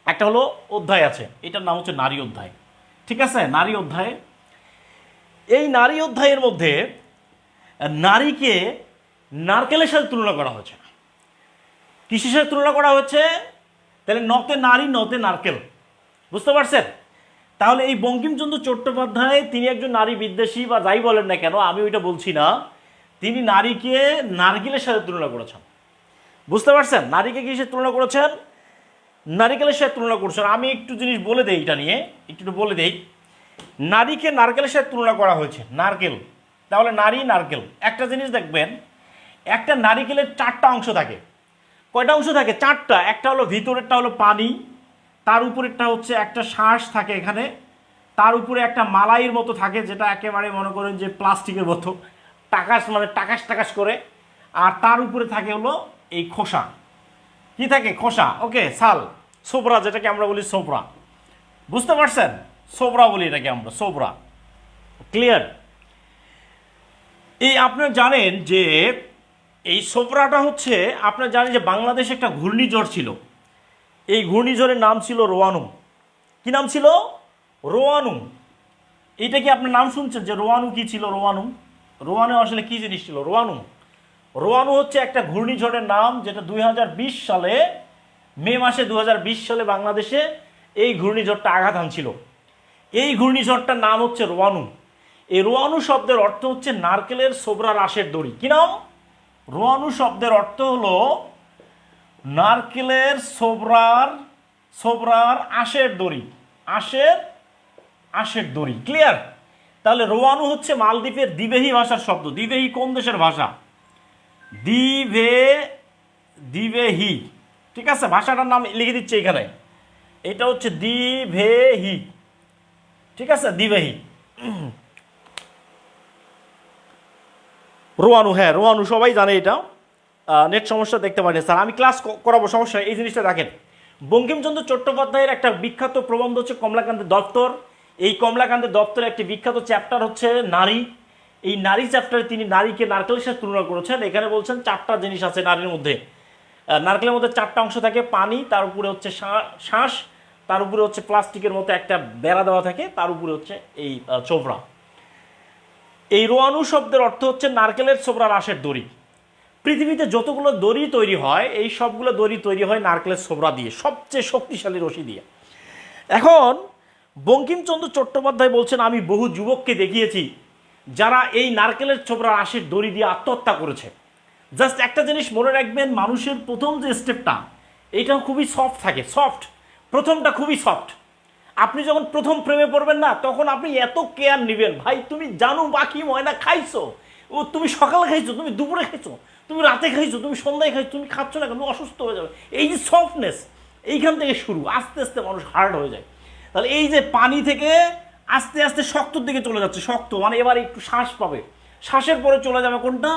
একটা হলো অধ্যায় আছে, এটার নাম হচ্ছে নারী অধ্যায়। ঠিক আছে? নারী অধ্যায়। এই নারী অধ্যায়ের মধ্যে নারীকে নারকেলের সাথে তুলনা করা হয়েছে। কিসের সাথে তুলনা করা হয়েছে? তাহলে নতে নারী, নতে নারকেল। বুঝতে পারছেন? তাহলে এই বঙ্কিমচন্দ্র চট্টোপাধ্যায় তিনি একজন নারী বিদ্বেষী বা যাই বলেন না কেন, আমি ওইটা বলছি না, তিনি নারীকে নারকেলের সাথে তুলনা করেছেন। বুঝতে পারছেন? নারীকে কিসের তুলনা করেছেন? নারিকেলের সাথে তুলনা করছেন। আমি একটু জিনিস বলে দেই, এটা নিয়ে একটু বলে দেই। নারীকে নারকেলের সাথে তুলনা করা হয়েছে, নারকেল। তাহলে নারী, নারকেল। একটা জিনিস দেখবেন, একটা নারিকেলের 4টা অংশ থাকে। কয়টা অংশ থাকে? 4টা। একটা হলো ভিতরেরটা হলো পানি, তার উপরেরটা হচ্ছে একটা শ্বাস থাকে এখানে, তার উপরে একটা মালাইয়ের মতো থাকে, যেটা একেবারে মনে করেন যে প্লাস্টিকের মতো টাকাস, মানে টাকাস টাকাস করে। আর তার উপরে থাকে হলো এই খোসা। কি থাকে? খোসা। ওকে, ছাল, সোবরা, যেটাকে আমরা বলি সোবরা। বুঝতে পারছেন? সোবরা বলি এটাকে আমরা, সোবরা। ক্লিয়ার? এই আপনারা জানেন যে এই সোবরাটা হচ্ছে, আপনারা জানেন যে বাংলাদেশে একটা ঘূর্ণিঝড় ছিল। এই ঘূর্ণিঝড়ের নাম ছিল রোয়ানু। কি নাম ছিল? রোয়ানু। এইটা কি আপনার নাম শুনছেন যে রোয়ানু কি ছিল? রোয়ানু, রোয়ানু আসলে কি জিনিস ছিল? রোয়ানু, রোয়ানু হচ্ছে একটা ঘূর্ণিঝড়ের নাম, যেটা 2020 সালে, মে মাসে 2020 সালে বাংলাদেশে এই ঘূর্ণিঝড়টা আঘাত হানছিল। এই ঘূর্ণিঝড়টার নাম হচ্ছে রোয়ানু। এই রোয়ানু শব্দের অর্থ হচ্ছে নারকেলের সোবরার আঁশের দড়ি। কি নাম? রোয়ানু শব্দের অর্থ হলো নারকেলের সোবরার আঁশের দড়ি, আঁশের দড়ি। ক্লিয়ার? তাহলে রোয়ানু হচ্ছে মালদ্বীপের দিবেহি ভাষার শব্দ। দিবেহি কোন দেশের ভাষা? দিবেহি, ঠিক আছে, ভাষাটার নাম লিখে দিচ্ছে এখানে। এটা হচ্ছে দ্বিভেহী, ঠিক আছে, দ্বিবেহী। রোয়ানু, হ্যাঁ রোয়ানু, সবাই জানে এটা। নেট সমস্যা দেখতে পারেন স্যার, আমি ক্লাস করাবো, সমস্যা এই জিনিসটা দেখেন। বঙ্কিমচন্দ্র চট্টোপাধ্যায়ের একটা বিখ্যাত প্রবন্ধ হচ্ছে কমলাকান্তের দপ্তর। এই কমলাকান্তের দপ্তরের একটি বিখ্যাত চ্যাপ্টার হচ্ছে নারী। এই নারী চ্যাপ্টারে তিনি নারীকে নারকেলের সাথে তুলনা করেছেন। এখানে বলছেন 4টা জিনিস আছে নারীর মধ্যে। নারকেলের মধ্যে 4টা অংশ থাকে, পানি, তার উপরে হচ্ছে শ্বাস, তার উপরে হচ্ছে প্লাস্টিকের মতো একটা বেড়া দেওয়া থাকে, তার উপরে হচ্ছে এই চোপড়া। এই রোয়ানু শব্দের অর্থ হচ্ছে নারকেলের ছোবড়া রাসের দড়ি। পৃথিবীতে যতগুলো দড়ি তৈরি হয়, এই সবগুলো দড়ি তৈরি হয় নারকেলের ছোবড়া দিয়ে, সবচেয়ে শক্তিশালী রশি দিয়ে। এখন বঙ্কিমচন্দ্র চট্টোপাধ্যায় বলছেন, আমি বহু যুবককে দেখিয়েছি যারা এই নারকেলের ছোবড়া রাসের দড়ি দিয়ে আত্মহত্যা করেছে। জাস্ট একটা জিনিস মনে রাখবেন, মানুষের প্রথম যে স্টেপটা, এটা খুবই সফট থাকে, সফট, প্রথমটা খুবই সফট। আপনি যখন প্রথম প্রেমে পড়বেন না, তখন আপনি এত কেয়ার নেবেন, ভাই তুমি জানো বাকি ময়না খাইছো, ও তুমি সকালে খাইছো, তুমি দুপুরে খাইছো, তুমি রাতে খাইছো, তুমি সন্ধ্যায় খাইছো, তুমি খাচ্ছ না, তুমি অসুস্থ হয়ে যাবে। এই যে সফটনেস, এইখান থেকে শুরু, আস্তে আস্তে মানুষ হার্ড হয়ে যায়। তাহলে এই যে পানি থেকে আস্তে আস্তে শক্তর দিকে চলে যাচ্ছে, শক্ত মানে এবার একটু শ্বাস পাবে, শ্বাসের পরে চলে যাবে কোনটা,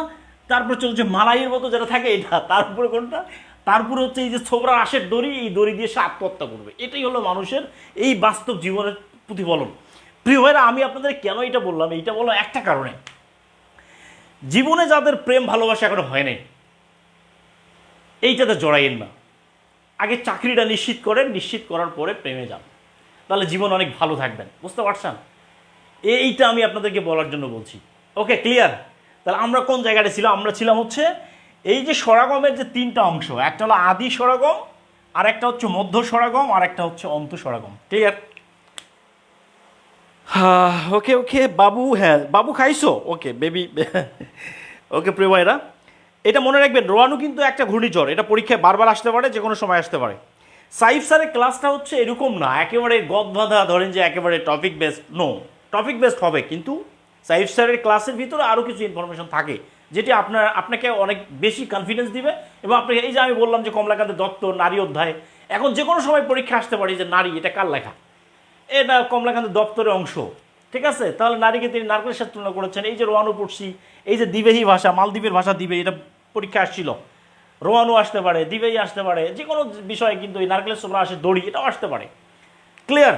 তারপরে চলছে মালাইয়ের মতো যেটা থাকে এটা, তারপরে কোনটা, তারপরে হচ্ছে এই যে ছোবরা আশের দড়ি, এই দড়ি দিয়ে সে আত্মহত্যা করবে। এটাই হলো মানুষের এই বাস্তব জীবনের প্রতিফলন। প্রিয় ভাইরা, আমি আপনাদের কেন এটা বললাম, এইটা বললাম একটা কারণে, জীবনে যাদের প্রেম ভালোবাসা এখনো হয় নাই, এইটাতে জড়াইয়েন না। আগে চাকরিটা নিশ্চিত করেন, নিশ্চিত করার পরে প্রেমে যান, তাহলে জীবন অনেক ভালো থাকবেন। বুঝতে পারছেন? এইটা আমি আপনাদেরকে বলার জন্য বলছি। ওকে, ক্লিয়ার? তাহলে আমরা কোন জায়গাটা ছিলাম? আমরা ছিলাম হচ্ছে এই যে স্বরাগমের যে 3টা অংশ, একটা হলো আদি স্বরাগম, আর একটা হচ্ছে মধ্য স্বরাগম, আর একটা হচ্ছে অন্ত স্বরাগম। ক্লিয়ার? ওকে ওকে বাবু, হ্যাঁ বাবু খাইছো, ওকে বেবি। ওকে প্রিয় ভাইরা, এটা মনে রাখবেন, রোয়ানু কিন্তু একটা ঘূর্ণিঝড়, এটা পরীক্ষায় বারবার আসতে পারে, যে কোনো সময় আসতে পারে। সাইফ স্যারের ক্লাসটা হচ্ছে এরকম না একেবারে গদবাঁধা, ধরেন যে একেবারে topic based, no, topic based হবে, কিন্তু সাইফ স্যারের ক্লাসের ভিতরে আরও কিছু ইনফরমেশন থাকে, যেটি আপনাকে অনেক বেশি কনফিডেন্স দিবে। এবং আপনাকে এই যে আমি বললাম যে কমলাকান্তের দত্ত নারী অধ্যায়, এখন যে কোনো সময় পরীক্ষা আসতে পারে যে নারী এটা কার লেখা, এটা কমলাকান্তের দপ্তরের অংশ, ঠিক আছে? তাহলে নারীকে তিনি নারকেলের সাথে তুলনা করেছেন। এই যে রোয়ানু পড়ছি, এই যে দ্বিবেহী ভাষা, মালদ্বীপের ভাষা দ্বিবেহী, এটা পরীক্ষা আসছিল, রোয়ানু আসতে পারে, দ্বিবেহী আসতে পারে, যে কোনো বিষয়ে কিন্তু এই নারকেলের ছোবড়া আসে দড়ি, এটাও আসতে পারে। ক্লিয়ার?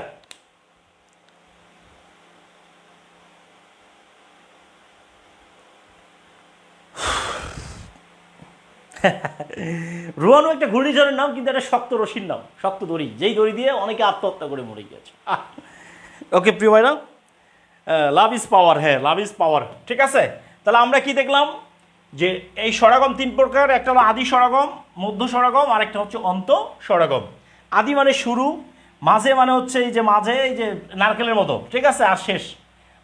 রোয়ানু একটা ঘূর্ণিঝড়ের নাম, কিন্তু একটা শক্ত রশির নাম, শক্ত দড়ি, যেই দড়ি দিয়ে অনেকে আত্মহত্যা করে মরে গিয়েছে। ওকে প্রিয় ভাইরা, লাভ ইজ পাওয়ার, হ্যাঁ লাভ ইজ পাওয়ার, ঠিক আছে? তাহলে আমরা কি দেখলাম, যে এই স্বরাগম 3 প্রকার, একটা হলো আদি স্বরাগম, মধ্য স্বরাগম, আর একটা হচ্ছে অন্ত স্বরাগম। আদি মানে শুরু, মাঝে মানে হচ্ছে এই যে মাঝে, এই যে নারকেলের মতো, ঠিক আছে, আর শেষ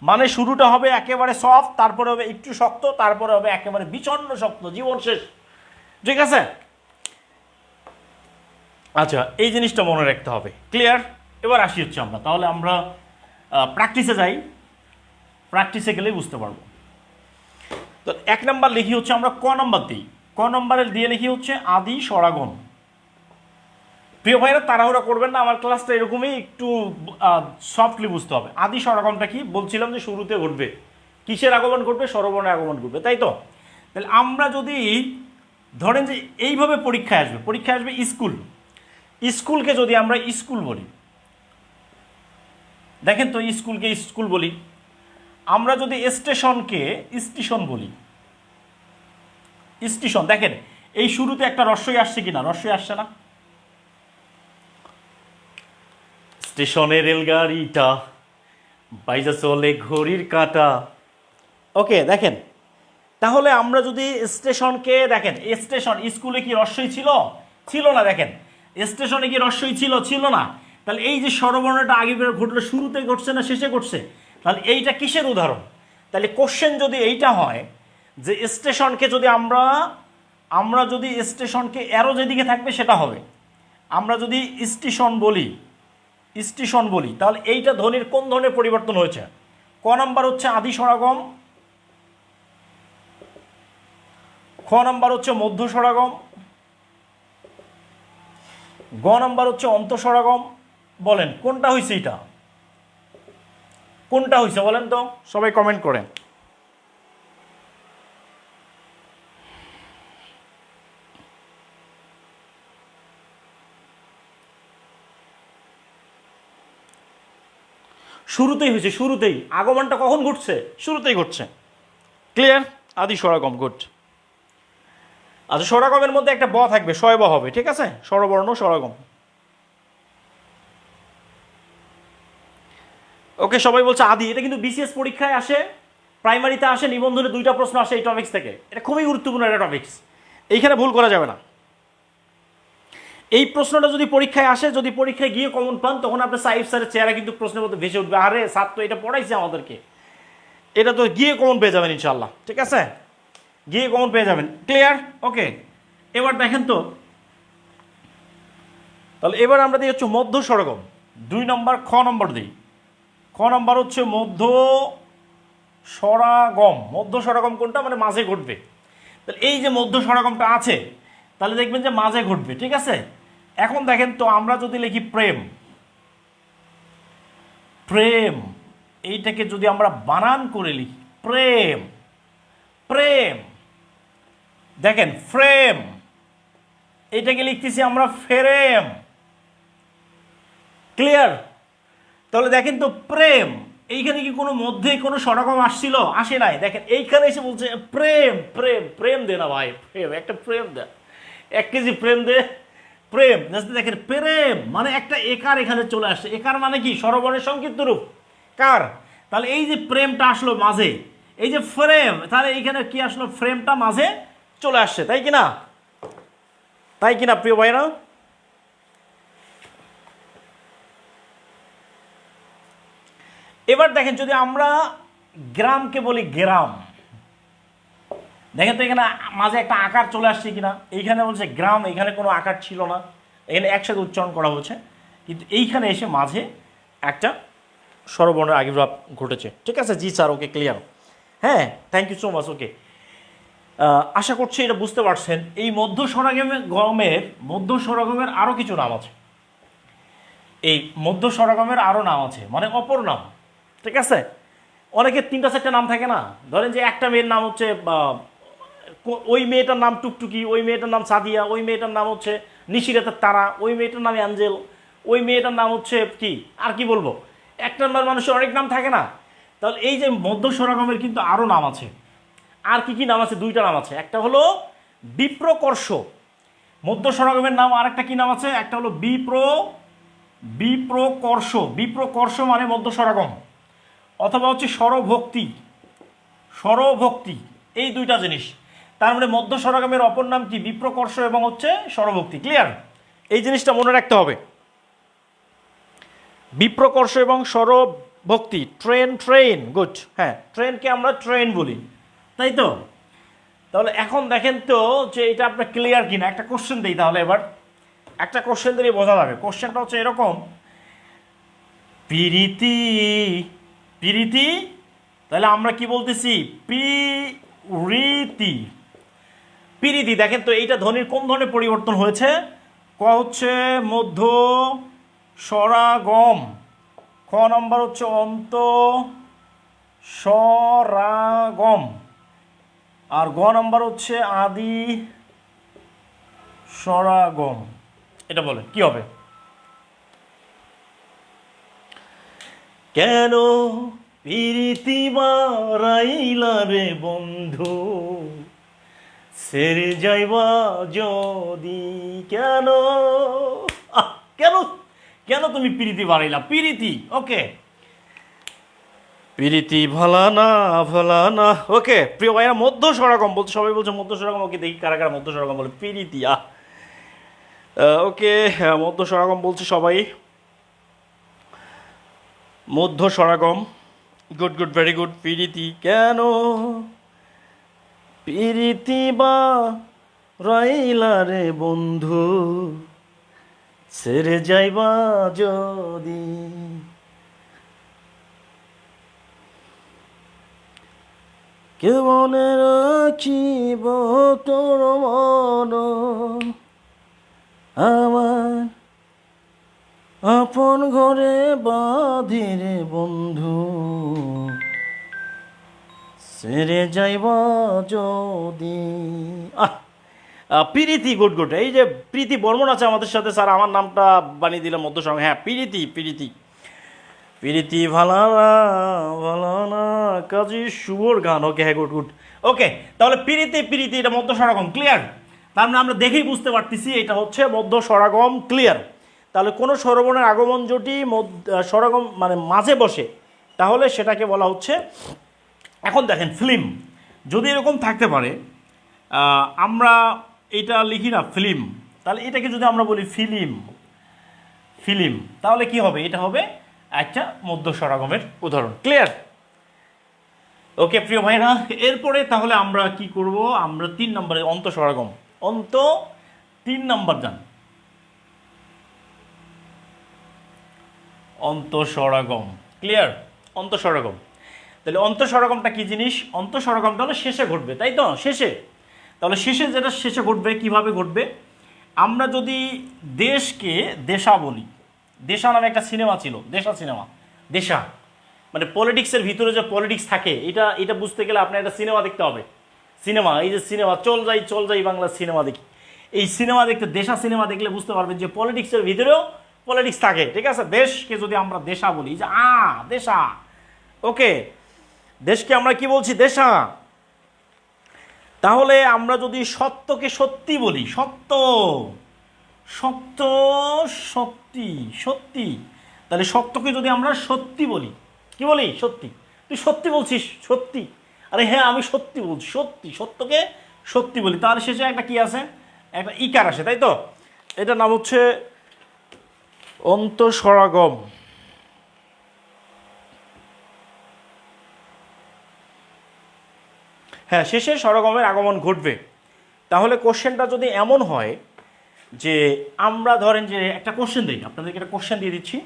মানে শুরুটা হবে একেবারে সফট, তারপরে হবে একটু শক্ত, তারপরে হবে একেবারে বিচন্ন শক্ত, জীবন শেষ, ঠিক আছে? আচ্ছা, এই জিনিসটা মনে রাখতে হবে। ক্লিয়ার? এবার আসি হচ্ছে আমরা, তাহলে আমরা প্র্যাকটিসে যাই, প্র্যাকটিসে গেলেই বুঝতে পারবো। তো 1 নাম্বার লিখি হচ্ছে আমরা ক নাম্বার দিই, ক নাম্বারে দিয়ে লিখি হচ্ছে আদি স্বরাগম। প্রিয় ভাইরা, তাড়াহুড়া করবেন না, আমার ক্লাসটা এরকমই একটু সফটলি বুঝতে হবে। আদি স্বরাগমটা কি বলছিলাম, যে শুরুতে ঘটবে, কিসের আগমন ঘটবে? স্বরবর্ণের আগমন ঘটবে, তাই তো? তাহলে আমরা যদি ধরেন যে এইভাবে পরীক্ষায় আসবে, পরীক্ষায় আসবে স্কুল, স্কুলকে যদি আমরা স্কুল বলি, দেখেন তো স্কুলকে স্কুল বলি, আমরা যদি স্টেশনকে স্টেশন বলি, স্টেশন, দেখেন এই শুরুতে একটা রস্বই আসছে কিনা? রস্বই আসছে না? স্টেশনের রেলগাড়িটা বাইজা চলে ঘড়ির কাঁটা। ওকে, দেখেন তাহলে আমরা যদি স্টেশনকে, দেখেন স্টেশন, স্কুলে কি রস্বই ছিল? ছিল না। দেখেন স্টেশনে কি রস্বই ছিল? ছিল না। তাহলে এই যে স্বরবর্ণটা আগে ঘটলো, শুরুতে ঘটছে না শেষে ঘটছে? তাহলে এইটা কিসের উদাহরণ? তাহলে কোশ্চেন যদি এইটা হয় যে স্টেশনকে যদি আমরা যদি স্টেশনকে অ্যারো যেদিকে থাকবে সেটা হবে, আমরা যদি স্টেশন বলি, স্টেশন বলি, তাহলে এইটা ধ্বনির কোন ধরনের পরিবর্তন হয়েছে? ক নাম্বার হচ্ছে আদি স্বরাগম, খ নাম্বার হচ্ছে মধ্য স্বরাগম, গ নাম্বার হচ্ছে অন্তঃস্বরাগম। বলেন কোনটা হয়েছে, এটা কোনটা হয়েছে বলেন তো, সবাই কমেন্ট করেন। শুরুতেই হয়েছে, শুরুতেই। আগমনটা কখন ঘটছে? শুরুতেই ঘটছে। ক্লিয়ার? আদি স্বরাগম, গুড। আচ্ছা, স্বরাগমের মধ্যে একটা ব থাকবে, শয় ব হবে, ঠিক আছে? স্বরবর্ণ স্বরাগম। ওকে, সবাই বলছে আদি। এটা কিন্তু বিসিএস পরীক্ষায় আসে, প্রাইমারিতে আসে, নিবন্ধনে 2টা প্রশ্ন আসে এই টপিক্স থেকে। এটা খুবই গুরুত্বপূর্ণ একটা টপিক্স, এইখানে ভুল করা যাবে না। এই প্রশ্নটা যদি পরীক্ষায় আসে, যদি পরীক্ষায় গিয়ে কমন পান, তখন আপনার সাইফ স্যারের চেহারা কিন্তু প্রশ্নের মধ্যে ভেসে উঠবে, আরে স্যার তো এটা পড়াইছে আমাদেরকে। এটা তো গিয়ে কমন পেয়ে যাবেন ইনশাল্লাহ, ঠিক আছে? গিয়ে কমন পেয়ে যাবেন। ক্লিয়ার? ওকে, এবার দেখেন তো, তাহলে এবার আমরা দিই হচ্ছে মধ্য স্বরগম। 2 নম্বর খ নম্বর দিই। খ নম্বর হচ্ছে মধ্য স্বরাগম। মধ্য স্বরাগম কোনটা? মানে মাঝে ঘটবে। তাহলে এই যে মধ্য স্বরাগমটা আছে, তাহলে দেখবেন যে মাঝে ঘটবে, ঠিক আছে? এখন দেখেন তো, আমরা যদি লিখি প্রেম, প্রেম, এইটাকে যদি আমরা বানান করে লিখি প্রেম, প্রেম, দেখেন ফ্রেম, এইটাকে লিখতেছি আমরা ফেরেম। ক্লিয়ার? তাহলে দেখেন তো, প্রেম, এইখানে কি কোনো মধ্যে কোনো স্বরাগম আসছিল? আসে নাই। দেখেন এইখানে এসে বলছে প্রেম, প্রেম, প্রেম দে না ভাই, প্রেম, একটা প্রেম দে, 1 কেজি প্রেম দে, প্রেম। দেখেন প্রেম মানে একটা একার এখানে চলে আসছে। একার মানে কি? স্বরবর্ণের সংক্ষিপ্ত রূপ কার। তাহলে এই যে প্রেমটা আসলো মাঝে, এই যে ফ্রেম, তাহলে এইখানে কি আসলো? ফ্রেমটা মাঝে চলে আসছে, তাই কিনা? তাই কিনা প্রিয় ভাইরা? এবার দেখেন, যদি আমরা গ্রামকে বলি গ্রাম, দেখেন তো এখানে মাঝে একটা আকার চলে আসছে কিনা? এইখানে বলছে গ্রাম, এখানে কোনো আকার ছিল না, এখানে একসাথে উচ্চারণ করা হচ্ছে, কিন্তু এইখানে এসে মাঝে একটা স্বরবর্ণের আবির্ভাব ঘটেছে, ঠিক আছে? জি স্যার, ওকে, ক্লিয়ার। হ্যাঁ, থ্যাংক ইউ সো মাচ। ওকে, আশা করছি এটা বুঝতে পারছেন। এই মধ্য স্বরাগমের আরও কিছু নাম আছে। এই মধ্য স্বরাগমের আরও নাম আছে, মানে অপর নাম, ঠিক আছে? অনেকের 3টা 4টা নাম থাকে না। ধরেন যে একটা মেয়ের নাম হচ্ছে ওই মেয়েটার নাম টুকটুকি, ওই মেয়েটার নাম সাদিয়া, ওই মেয়েটার নাম হচ্ছে নিশিরাতের তারা, ওই মেয়েটার নাম অ্যাঞ্জেল, ওই মেয়েটার নাম হচ্ছে কি, আর কি বলবো, এক নম্বর মানুষের অনেক নাম থাকে না। তাহলে এই যে মধ্য স্বরাগমের কিন্তু আরও নাম আছে। আর কি কি নাম আছে? 2টা নাম আছে। একটা হলো বিপ্রকর্ষ। মধ্য স্বরাগমের নাম আরেকটা কি নাম আছে? একটা হলো বিপ্রকর্ষ। বিপ্রকর্ষ মানে মধ্য স্বরাগম। অথবা হচ্ছে স্বরভক্তি, স্বরভক্তি, এই 2টা জিনিস। তার মানে মধ্য স্বরাগমের অপর নাম কি? বিপ্রকর্ষ এবং হচ্ছে স্বরভক্তি। ক্লিয়ার? এই জিনিসটা মনে রাখতে হবে। বিপ্রকর্ষ এবং স্বরভক্তি। Train, train, good. হ্যাঁ, ট্রেনকে আমরা ট্রেন বলি, তাই তো? তাহলে এখন দেখেন তো যে এটা আপনার ক্লিয়ার কিনা। একটা কোশ্চেন দিই তাহলে। এবার একটা কোশ্চেন দিয়ে বোঝা যাবে। কোশ্চেনটা হচ্ছে এরকম, পিরিতি, পিরিতি, তাহলে আমরা কি বলতেছি? পিরিতি, পিরিতি। দেখেন তো এইটা ধ্বনির কোন ধরনের পরিবর্তন হয়েছে? ক হচ্ছে মধ্য স্বরাগম, খ নম্বর হচ্ছে অন্ত স্বরাগম, আর গ নম্বর হচ্ছে আদি স্বরাগম। এটা বলে কি হবে? কেন পিরিতি বারাইলা রে বন্ধু, সেরে যাইবা যদি, কেন কেন কেন তুমি পিরিতি বাড়াইলা? পিরিতি, ওকে, পিরিতি ভালা না, ভালা না। ওকে প্রিয় ভাইরা, মধ্য স্বরাগম বলছে, সবাই বলছে মধ্য স্বরাগম। ওকে, দেখি কারা কারা মধ্য স্বরাগম বলে। পিরিতি, ওকে, মধ্য স্বরাগম বলছে সবাই, মধ্য স্বরাগম। Good, good, very good. পিরিতি, কেন পিরিতি বা রাইলা রে বন্ধু, ছেড়ে যাইবা যদি, কে মনে রাখিব তোর মন, আমার আপন ঘরে বাঁধিরে বন্ধু, সেরে যাইবা যদি। প্রীতি, গুড গুড। এই যে প্রীতি বর্মন আছে আমাদের সাথে, স্যার আমার নামটা বানিয়ে দিলাম মধ্য সঙ্গে। হ্যাঁ, প্রীতি প্রীতি প্রীতি ভালানা ভালানা কাজী শুভর গান। ওকে, হ্যাঁ, গুড গুড। ওকে, তাহলে প্রীতি প্রীতি এটা মধ্য স্বরাগম, ক্লিয়ার। তার মানে আমরা দেখেই বুঝতে পারতেছি এটা হচ্ছে মধ্য স্বরাগম, ক্লিয়ার। তাহলে কোনো স্বরবর্ণের আগমন যদি স্বরাগম মানে মাঝে বসে, তাহলে সেটাকে বলা হচ্ছে। এখন দেখেন, ফিল্ম যদি এরকম থাকতে পারে, আমরা এটা লিখি না ফিল্ম, তাহলে এটাকে যদি আমরা বলি ফিল্ম, ফিল্ম, তাহলে কি হবে? এটা হবে একটা মধ্য স্বরাগমের উদাহরণ, ক্লিয়ার। ওকে প্রিয় ভাইরা, এরপরে তাহলে আমরা কি করব? আমরা 3 নম্বরে অন্ত স্বরাগম, অন্ত 3 নম্বর যান, অন্ত স্বরাগম, ক্লিয়ার। অন্ত স্বরাগম, তাহলে অন্ত স্বরাগমটা কি জিনিস? অন্ত স্বরাগমটা হলো শেষে ঘটবে, তাই তো? শেষে, তাহলে শেষে যেটা শেষে ঘটবে, কিভাবে ঘটবে? আমরা যদি দেশকে দেশা বলি, দেশা নামে একটা সিনেমা ছিল, দেশা সিনেমা, দেশা মানে পলিটিক্সের ভিতরে যে পলিটিক্স থাকে, এটা এটা বুঝতে গেলে আপনার একটা সিনেমা দেখতে হবে। সিনেমা, এই যে সিনেমা চল যাই বাংলা সিনেমা দেখি, এই সিনেমা দেখতে, দেশা সিনেমা দেখলে বুঝতে পারবেন যে পলিটিক্সের ভিতরেও পলিটিক্স থাকে, ঠিক আছে? দেশকে যদি আমরা দেশা বলি, যে দেশা, ওকে, দেশকে আমরা কি বলছি? দেশা। তাহলে আমরা যদি সত্যকে সত্যি বলি, সত্য, সত্য, সত্যি, সত্যি, তাহলে সত্যকে যদি আমরা সত্যি বলি, কি বলি? সত্যি। তুই সত্যি বলছিস? সত্যি। আরে হ্যাঁ, আমি সত্যি বলছি, সত্যি, সত্যকে সত্যি বলি, তাহলে শেষে একটা কি আছে? একটা ইকার আসে, তাই তো? এটার নাম হচ্ছে অন্তঃস্বরাগম। হ্যাঁ, শেষে স্বরগমের আগমন ঘটবে। তাহলে কোশ্চেনটা যদি এমন হয় যে, আমরা ধরেন যে একটা কোশ্চেন দিই, আপনাদেরকে একটা কোশ্চেন দিয়ে দিচ্ছি।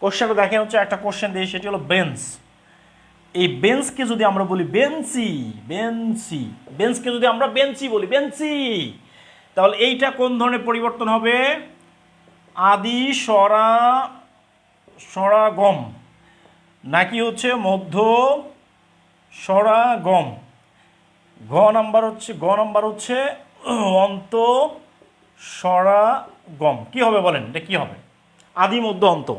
কোশ্চেনটা দেখেন হচ্ছে, একটা কোশ্চেন দিয়ে, সেটি হলো বেঞ্চ। এই বেঞ্চকে যদি আমরা বলি বেঞ্চি, বেঞ্চি, বেঞ্চকে যদি আমরা বেঞ্চি বলি, বেঞ্চি, তাহলে এইটা কোন ধরনের পরিবর্তন হবে? আদি স্বরাগম, নাকি হচ্ছে মধ্য স্বরাগম? গ নাম্বার হচ্ছে অন্ত স্বরাগম। কি হবে বলেন, এটা কি হবে? আদি, মধ্য, অন্ত।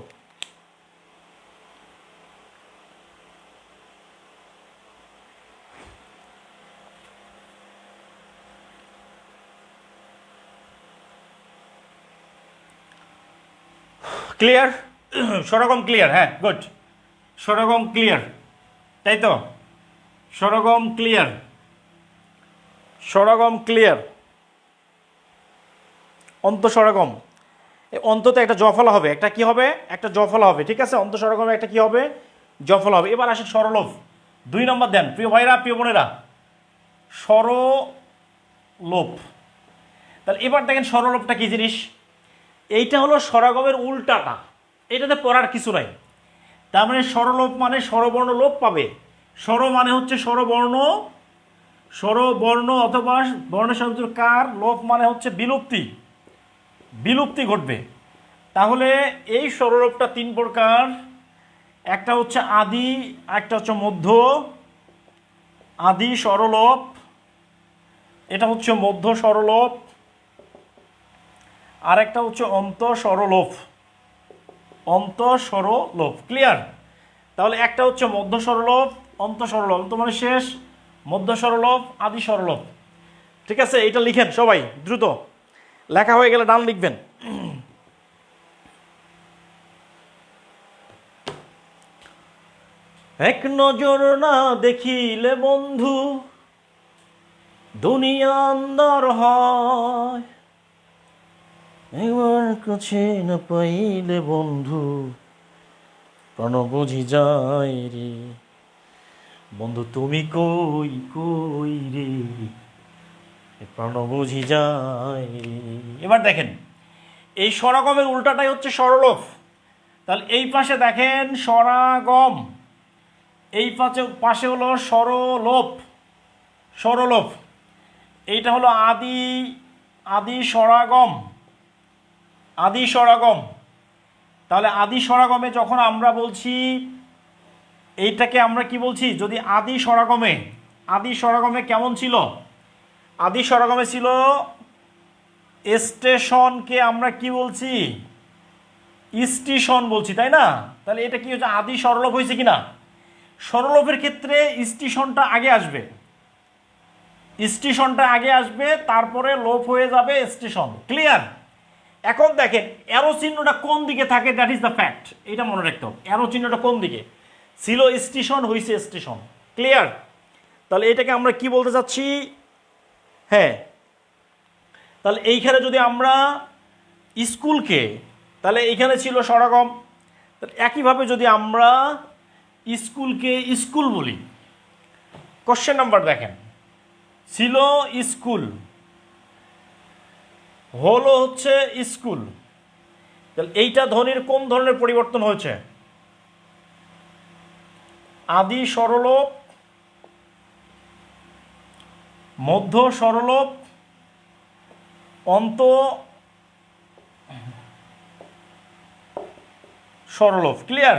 ক্লিয়ার? স্বরগম ক্লিয়ার, হ্যাঁ, গুড। স্বরগম ক্লিয়ার, তাই তো? স্বরগম ক্লিয়ার, স্বরগম ক্লিয়ার। অন্ত স্বরগম, অন্ততে একটা জফলা হবে, একটা কি হবে? একটা জফলা হবে, ঠিক আছে? অন্ত স্বরগমে একটা কি হবে? জফলা হবে। এবার আসেন স্বরলোপ, 2 নম্বর দেন প্রিয় ভাইরা, প্রিয় বোনেরা, স্বরলোপ। তাহলে এবার দেখেন স্বরলোপটা কি জিনিস? এইটা হলো স্বরাগমের উল্টাটা, এটাতে পড়ার কিছু নাই। তার মানে স্বরলোপ মানে স্বরবর্ণ লোপ পাবে। স্বর মানে হচ্ছে স্বরবর্ণ, স্বরবর্ণ অথবা বর্ণের সাথে কার, লোপ মানে হচ্ছে বিলুপ্তি, বিলুপ্তি ঘটবে। তাহলে এই স্বরলোপটা 3 প্রকার, একটা হচ্ছে আদি, একটা হচ্ছে মধ্য, আদি স্বরলোপ, এটা হচ্ছে মধ্য স্বরলোপ, আর একটা হচ্ছে অন্ত স্বরলোপ, অন্ত স্বরলোপ, ক্লিয়ার? তাহলে একটা হচ্ছে মধ্য স্বরলোপ, অন্ত স্বরলোপ, অন্ত মানে শেষ, মধ্য স্বরলোপ, আদি স্বরলোপ, ঠিক আছে? এটা লিখেন সবাই দ্রুত, লেখা হয়ে গেলে ডান লিখবেন। এক নজর না দেখিলে বন্ধু দুনিয়া আন্দার হয়, একবার কাছে না পাইলে বন্ধু প্রাণ বুঝি যায় রে, বন্ধু তুমি কই কই রে, প্রাণ বুঝি যায় রে। এবার দেখেন, এই স্বরাগমের উল্টাটাই হচ্ছে স্বরলোপ। তাহলে এই পাশে দেখেন স্বরাগম, এই পাশে হলো স্বরলোপ, স্বরলোপ। এইটা হলো আদি স্বরাগম, আদি স্বরাগম। তাহলে আদি স্বরাগমে যখন আমরা বলছি এইটাকে আমরা কি বলছি, যদি আদি স্বরাগমে কেমন ছিল, আদি স্বরাগমে ছিল স্টেশনকে আমরা কি বলছি, স্টেশন বলছি, তাই না? তাহলে এটা কি হচ্ছে, আদি স্বরলোপ হয়েছে কিনা? স্বরলোপের ক্ষেত্রে স্টেশনটা আগে আসবে, তারপরে লোপ হয়ে যাবে স্টেশন। ক্লিয়ার? এখন দেখেন অ্যারো চিহ্নটা কোন দিকে থাকে, দ্যাট ইজ দ্য ফ্যাক্ট। এটা মনে রাখতে হবে, অ্যারো চিহ্নটা কোন দিকে ছিল, স্টেশন হয়েছে স্টেশন। ক্লিয়ার? তাহলে এটাকে আমরা কি বলতে চাচ্ছি, হ্যাঁ, তাহলে এইখানে যদি আমরা স্কুলকে, তাহলে এইখানে ছিল স্বরাগম। একইভাবে যদি আমরা স্কুলকে স্কুল বলি, কোশ্চেন নাম্বার দেখেন, ছিল স্কুল, হলো হচ্ছে স্কুল, তাহলে এইটা ধ্বনির কোন ধরনের পরিবর্তন হয়েছে, আদি স্বরলোপ, মধ্য স্বরলোপ, অন্ত স্বরলোপ। ক্লিয়ার?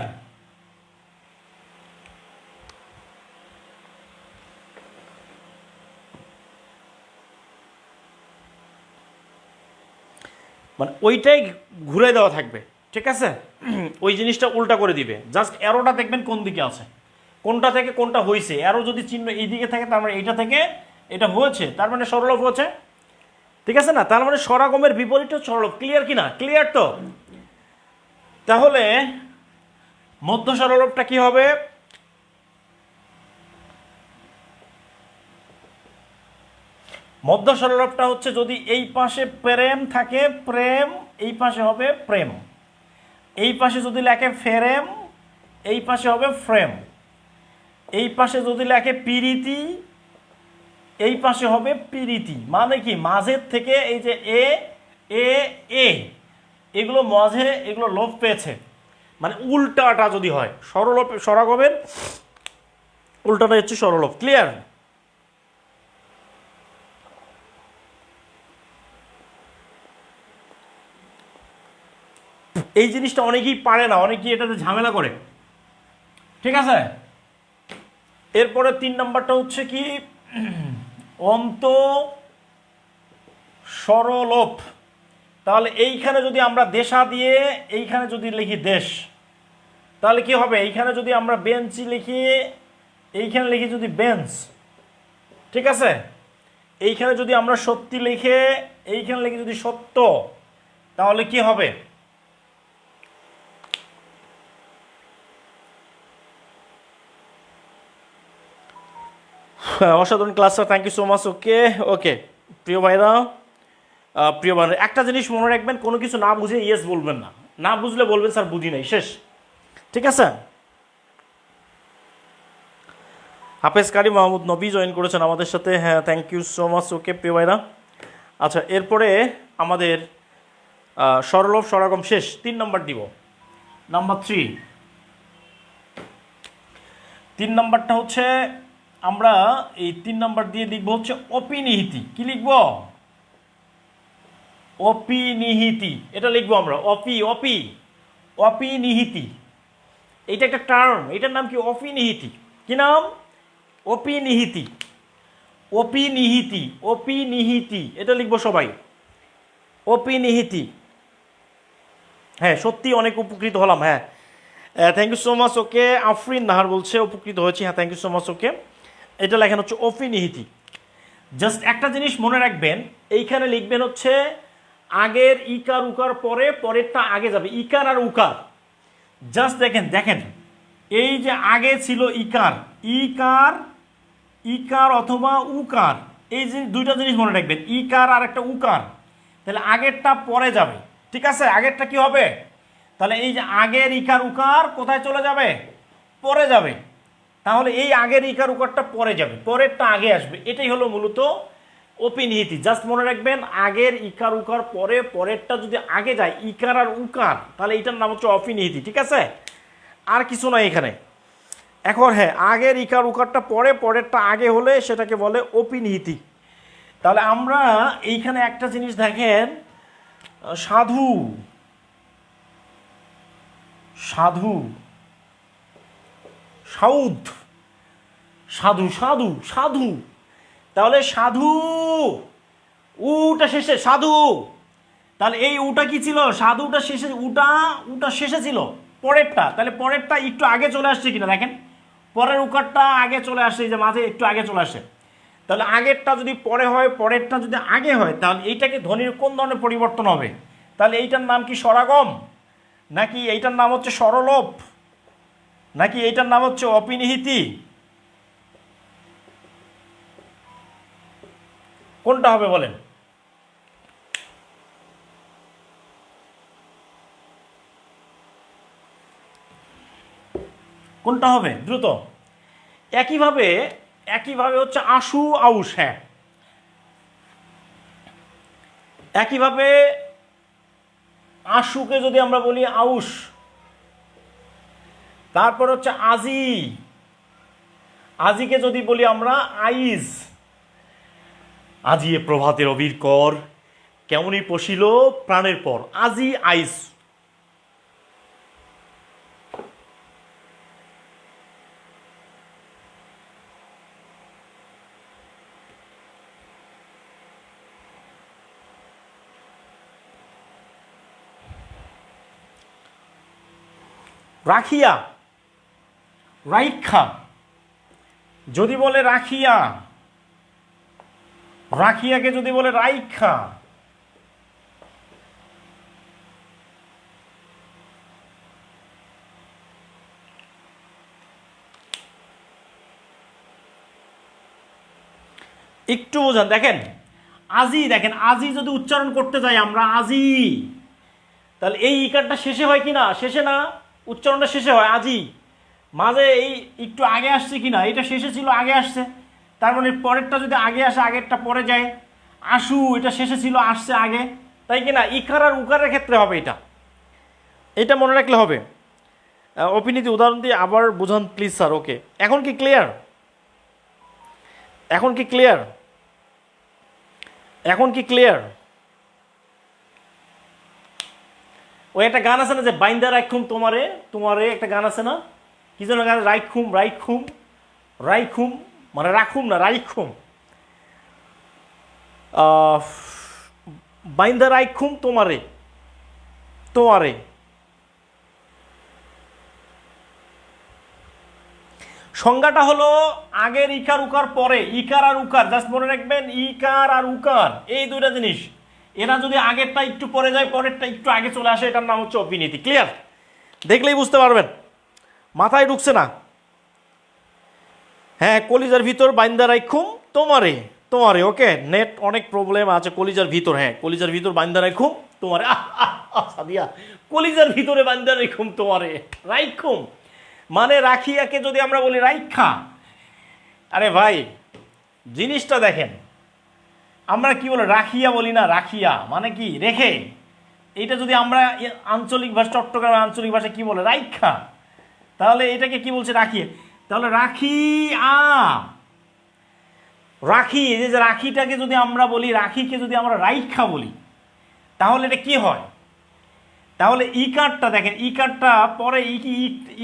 মানে ওইটাই ঘুরে দেওয়া থাকবে, ঠিক আছে? ওই জিনিসটা উল্টা করে দিবে, জাস্ট অ্যারোটা দেখবেন কোন দিকে আছে, কোনটা থেকে কোনটা হয়েছে। অ্যারো যদি চিহ্ন এই দিকে থাকে, তার মানে এইটা থেকে এটা হয়েছে, তার মানে স্বরলোপ হয়েছে, ঠিক আছে না? তার মানে স্বরাগমের বিপরীত স্বরলোপ। ক্লিয়ার কিনা? ক্লিয়ার তো? তাহলে মধ্য স্বরলোপটা কি হবে, মধ্য স্বরলোপটা হচ্ছে যদি এই পাশে প্রেম থাকে, প্রেম, এই পাশে হবে প্রেম, এই পাশে যদি লেখে ফেরেম, এই পাশে হবে ফ্রেম, এই পাশে যদি লেখে পিরিতি, এই পাশে হবে পিরিতি। মানে কি, মাঝের থেকে এই যে এ এ এ এগুলো মাঝে, এগুলো লোপ পেয়েছে, মানে উল্টাটা যদি হয়, স্বরলোপ, স্বরাগমের উল্টাটা হচ্ছে স্বরলোপ। ক্লিয়ার? এই জিনিসটা অনেকেই পারে না, অনেকেই এটাতে ঝামেলা করে, ঠিক আছে? এরপরে 3 নাম্বারটা হচ্ছে কি, অন্ত স্বরলোপ। তাহলে এইখানে যদি আমরা দেশা দিয়ে এইখানে যদি লিখি দেশ, তাহলে কি হবে, এইখানে যদি আমরা বেঞ্চি লিখি, এইখানে লিখি যদি বেঞ্চ, ঠিক আছে? এইখানে যদি আমরা সত্যি লিখে এইখানে লিখি যদি সত্য, তাহলে কি হবে, অসাধারণ class, thank you so much. Okay okay প্রিয় ভাইরা, প্রিয় ভাইরা, একটা জিনিস মনে রাখবেন, কোনো কিছু না বুঝে ইয়েস বলবেন না, না বুঝলে বলবেন স্যার বুঝি নাই, শেষ, ঠিক আছে? হাফেজ কারি মাহমুদ নবী জয়েন করেছেন আমাদের সাথে, হ্যাঁ, thank you so much. Okay প্রিয় ভাইরা, আচ্ছা, এরপরে আমাদের স্বরলোপ স্বরাগম শেষ, 3 নাম্বার দিব, নাম্বার 3। 3 নাম্বারটা হচ্ছে আমরা এই 3 নাম্বার দিয়ে লিখব হচ্ছে অপিনিহিতি। কি লিখব? অপিনিহিতি, এটা লিখবো আমরা, অপিনিহিতি। এইটা একটা টার্ম, এটার নাম কি? অপিনিহিতি। কি নাম? অপিনিহিতি, অপিনিহিতি, এটা লিখবো সবাই, অপিনিহিতি। হ্যাঁ, সত্যি অনেক উপকৃত হলাম, হ্যাঁ, থ্যাংক ইউ সো মাচ। ওকে, আফরিন নাহার বলছে উপকৃত হয়েছি, হ্যাঁ, থ্যাংক ইউ সো মাচ। ওকে, এটা লেখেন হচ্ছে অপিনিহিতি। জাস্ট একটা জিনিস মনে রাখবেন, এইখানে লিখবেন হচ্ছে আগের ইকার উকার পরে, পরেরটা আগে যাবে, ইকার আর উকার। জাস্ট দেখেন এই যে আগে ছিল ইকার, ইকার অথবা উকার, এই যে দুইটা জিনিস মনে রাখবেন, ইকার আর একটা উকার, তাহলে আগেরটা পরে যাবে, ঠিক আছে? আগেরটা কি হবে, তাহলে এই যে আগের ইকার উকার কোথায় চলে যাবে? পরে যাবে। তাহলে এই আগের ইকার উকারটা পরে যাবে, পরেরটা আগে আসবে, এটাই হলো মূলত অপিনিহিতি। জাস্ট মনে রাখবেন, আগের ইকার উকার পরে, পরেরটা যদি আগে যায়, ইকার আর উকার, তাহলে এটার নাম হচ্ছে অপিনিহিতি, ঠিক আছে? আর কিছু নয় এখানে। এখন হ্যাঁ, আগের ইকার উকারটা পরে, পরেরটা আগে হলে সেটাকে বলে অপিনিহিতি। তাহলে আমরা এইখানে একটা জিনিস দেখেন, সাধু, সাধু, সাউদ, সাধু সাধু সাধু, তাহলে সাধু উটা শেষে সাধু, তাহলে এই উটা কি ছিল, সাধুটা শেষে, উটা উটা শেষে ছিল পরেরটা, তাহলে পরেরটা একটু আগে চলে আসছে কিনা দেখেন, পরের উকারটা আগে চলে আসছে, এই যে মাঝে একটু আগে চলে আসে, তাহলে আগেরটা যদি পরে হয়, পরেরটা যদি আগে হয়, তাহলে এইটাকে ধ্বনির কোন ধরনের পরিবর্তন হবে, তাহলে এইটার নাম কি স্বরাগম, নাকি এইটার নাম হচ্ছে স্বরলোপ, নাকি এইটার নাম হচ্ছে অপিনিহিতি, কোনটা হবে বলেন? কোনটা হবে দ্রুত? একইভাবে একইভাবে হচ্ছে আশু আউশ, হ্যাঁ একইভাবে আশুকে যদি আমরা বলি আউশ, তারপর হচ্ছে আজি, আজিকে যদি বলি আমরা আইজ, আজিয়ে প্রভাতের অবির কর, কেমনই পশিল প্রাণের পর, আজি আইজ। রাখিয়া, রাইখা, যদি বলে রাখিয়া, রাখিয়াকে যদি বলে রাইখা, একটু বোঝান, দেখেন আজি, দেখেন আজি যদি উচ্চারণ করতে যাই আমরা আজি, তাহলে এই ইকারটা শেষে হয় কিনা, শেষে না, উচ্চারণটা শেষে হয় আজি, মাঝে এই একটু আগে আসছে কিনা, এটা শেষে ছিল আগে আসছে, তার মানে পরেরটা যদি আগে আসে আগেরটা পরে যায়, আশু এটা শেষে ছিল আসছে আগে, তাই কিনা, ইকার আর উকারের ক্ষেত্রে হবে এটা, এটা মনে রাখলে হবে। অপিনীতি উদাহরণ দিয়ে আবার বোঝান প্লিজ স্যার। ওকে, এখন কি ক্লিয়ার? এখন কি ক্লিয়ার? এখন কি ক্লিয়ার? ওই একটা গান আছে না যে বাইন্দা রাইখুম তোমারে, তোমারে একটা গান আছে না, কি যেন গান, রাইখুম রাইখুম রাইখুম, মানে রাখুম না রাইখুম, বাইন্দা রাইখুম তোমারে, তোমারে, সংজ্ঞাটা হলো আগের ইকার উকার পরে, ইকার আর উকার, জাস্ট মনে রাখবেন ইকার আর উকার এই দুইটা জিনিস, এরা যদি আগেরটা একটু পরে যায় পরেরটা একটু আগে চলে আসে, এটার নাম হচ্ছে অপিনীতি। ক্লিয়ার? দেখলেই বুঝতে পারবেন, মাথায় ঢুকছে না? হ্যাঁ, কলিজার ভিতর বাইন্দা রাইখুম তোমারে, তোমারে। ওকে, নেট অনেক প্রবলেম আছে, কলিজার ভিতর, হ্যাঁ কলিজার ভিতর বাইন্দা রাইখুম তোমারে, সাদিয়া কলিজার ভিতরে বাইন্দা রাইখুম তোমারে, রাইখুম মানে রাখিয়াকে যদি আমরা বলি রাইখা, আরে ভাই জিনিসটা দেখেন, আমরা কি বলে রাখিয়া বলি না, রাখিয়া মানে কি রেখে, এইটা যদি আমরা আঞ্চলিক ভাষা, চট্টগ্রামের আঞ্চলিক ভাষা কি বলে রাইখা, তাহলে এটাকে কি বলছে রাখিয়ে, তাহলে রাখি আ, রাখি, এই যে রাখিটাকে যদি আমরা বলি, রাখিকে যদি আমরা রাইখা বলি, তাহলে এটা কি হয়, তাহলে ইকারটা দেখেন, ইকারটা পরে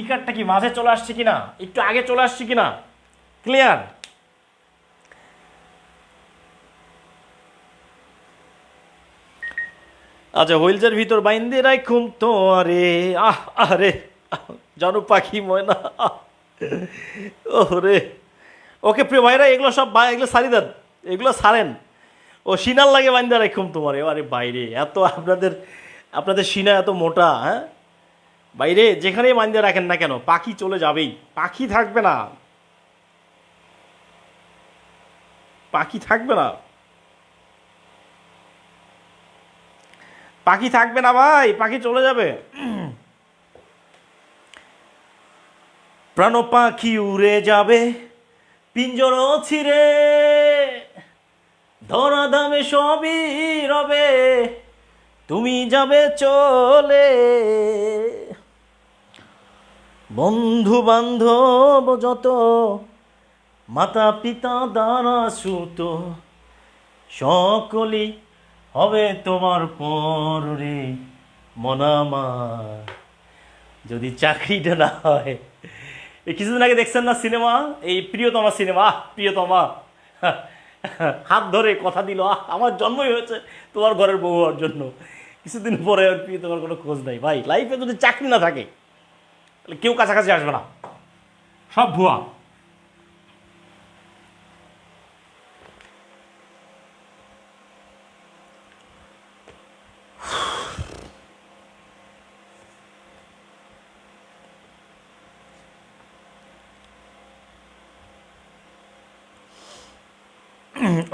ইকারটা কি মাঝে চলে আসছে কিনা, একটু আগে চলে আসছে কিনা, ক্লিয়ার? আচ্ছা, হইলজার ভিতর বাইন্দে রাইখুম তো, আরে আহ আরে জানু পাখি ময়না, ও রে। ওকে প্রিয় ভাইরা, এগুলো সব এগুলো সারি দেন, এগুলো সারেন। ও সিনার লাগে বাইন্দা রাইখুম তোমার, আরে বাইরে এত আপনাদের, আপনাদের সিনা এত মোটা, হ্যাঁ বাইরে যেখানেই বাইন্দা রাখেন না কেন পাখি চলে যাবেই, পাখি থাকবে না, পাখি থাকবে না, পাখি থাকবে না ভাই, পাখি চলে যাবে। প্রাণ পাখি উড়ে যাবে পিঞ্জর ছিঁড়ে, ধরা দামে সবই রবে, তুমি যাবে চলে, বন্ধু বান্ধব যত, মাতা পিতা দ্বারা সুত, সকলই হবে তোমার পর রে মন আমার, যদি চাকরিটা না হয়, এই কিছুদিন আগে দেখছেন না সিনেমা, এই প্রিয়তমা সিনেমা, প্রিয়তমা হাত ধরে কথা দিল, আমার জন্মই হয়েছে তোমার ঘরের বউ হওয়ার জন্য, কিছুদিন পরে আর প্রিয়তমার কোনো খোঁজ নাই। ভাই লাইফে যদি চাকরি না থাকে তাহলে কেউ কাছাকাছি আসবে না, সব ভুয়া।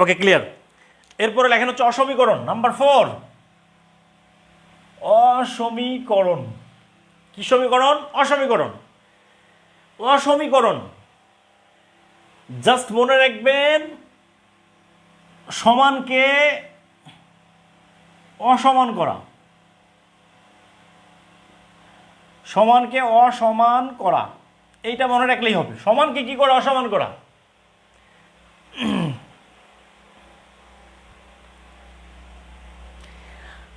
ওকে, ক্লিয়ার। এরপরে লেখেন হচ্ছে অসমীকরণ নাম্বার 4। অসমীকরণ। কি সমীকরণ? অসমীকরণ। অসমীকরণ জাস্ট মনে রাখবেন, সমানকে অসমান করা, সমানকে অসমান করা, এইটা মনে রাখলেই হবে। সমানকে কি করে অসমান করা?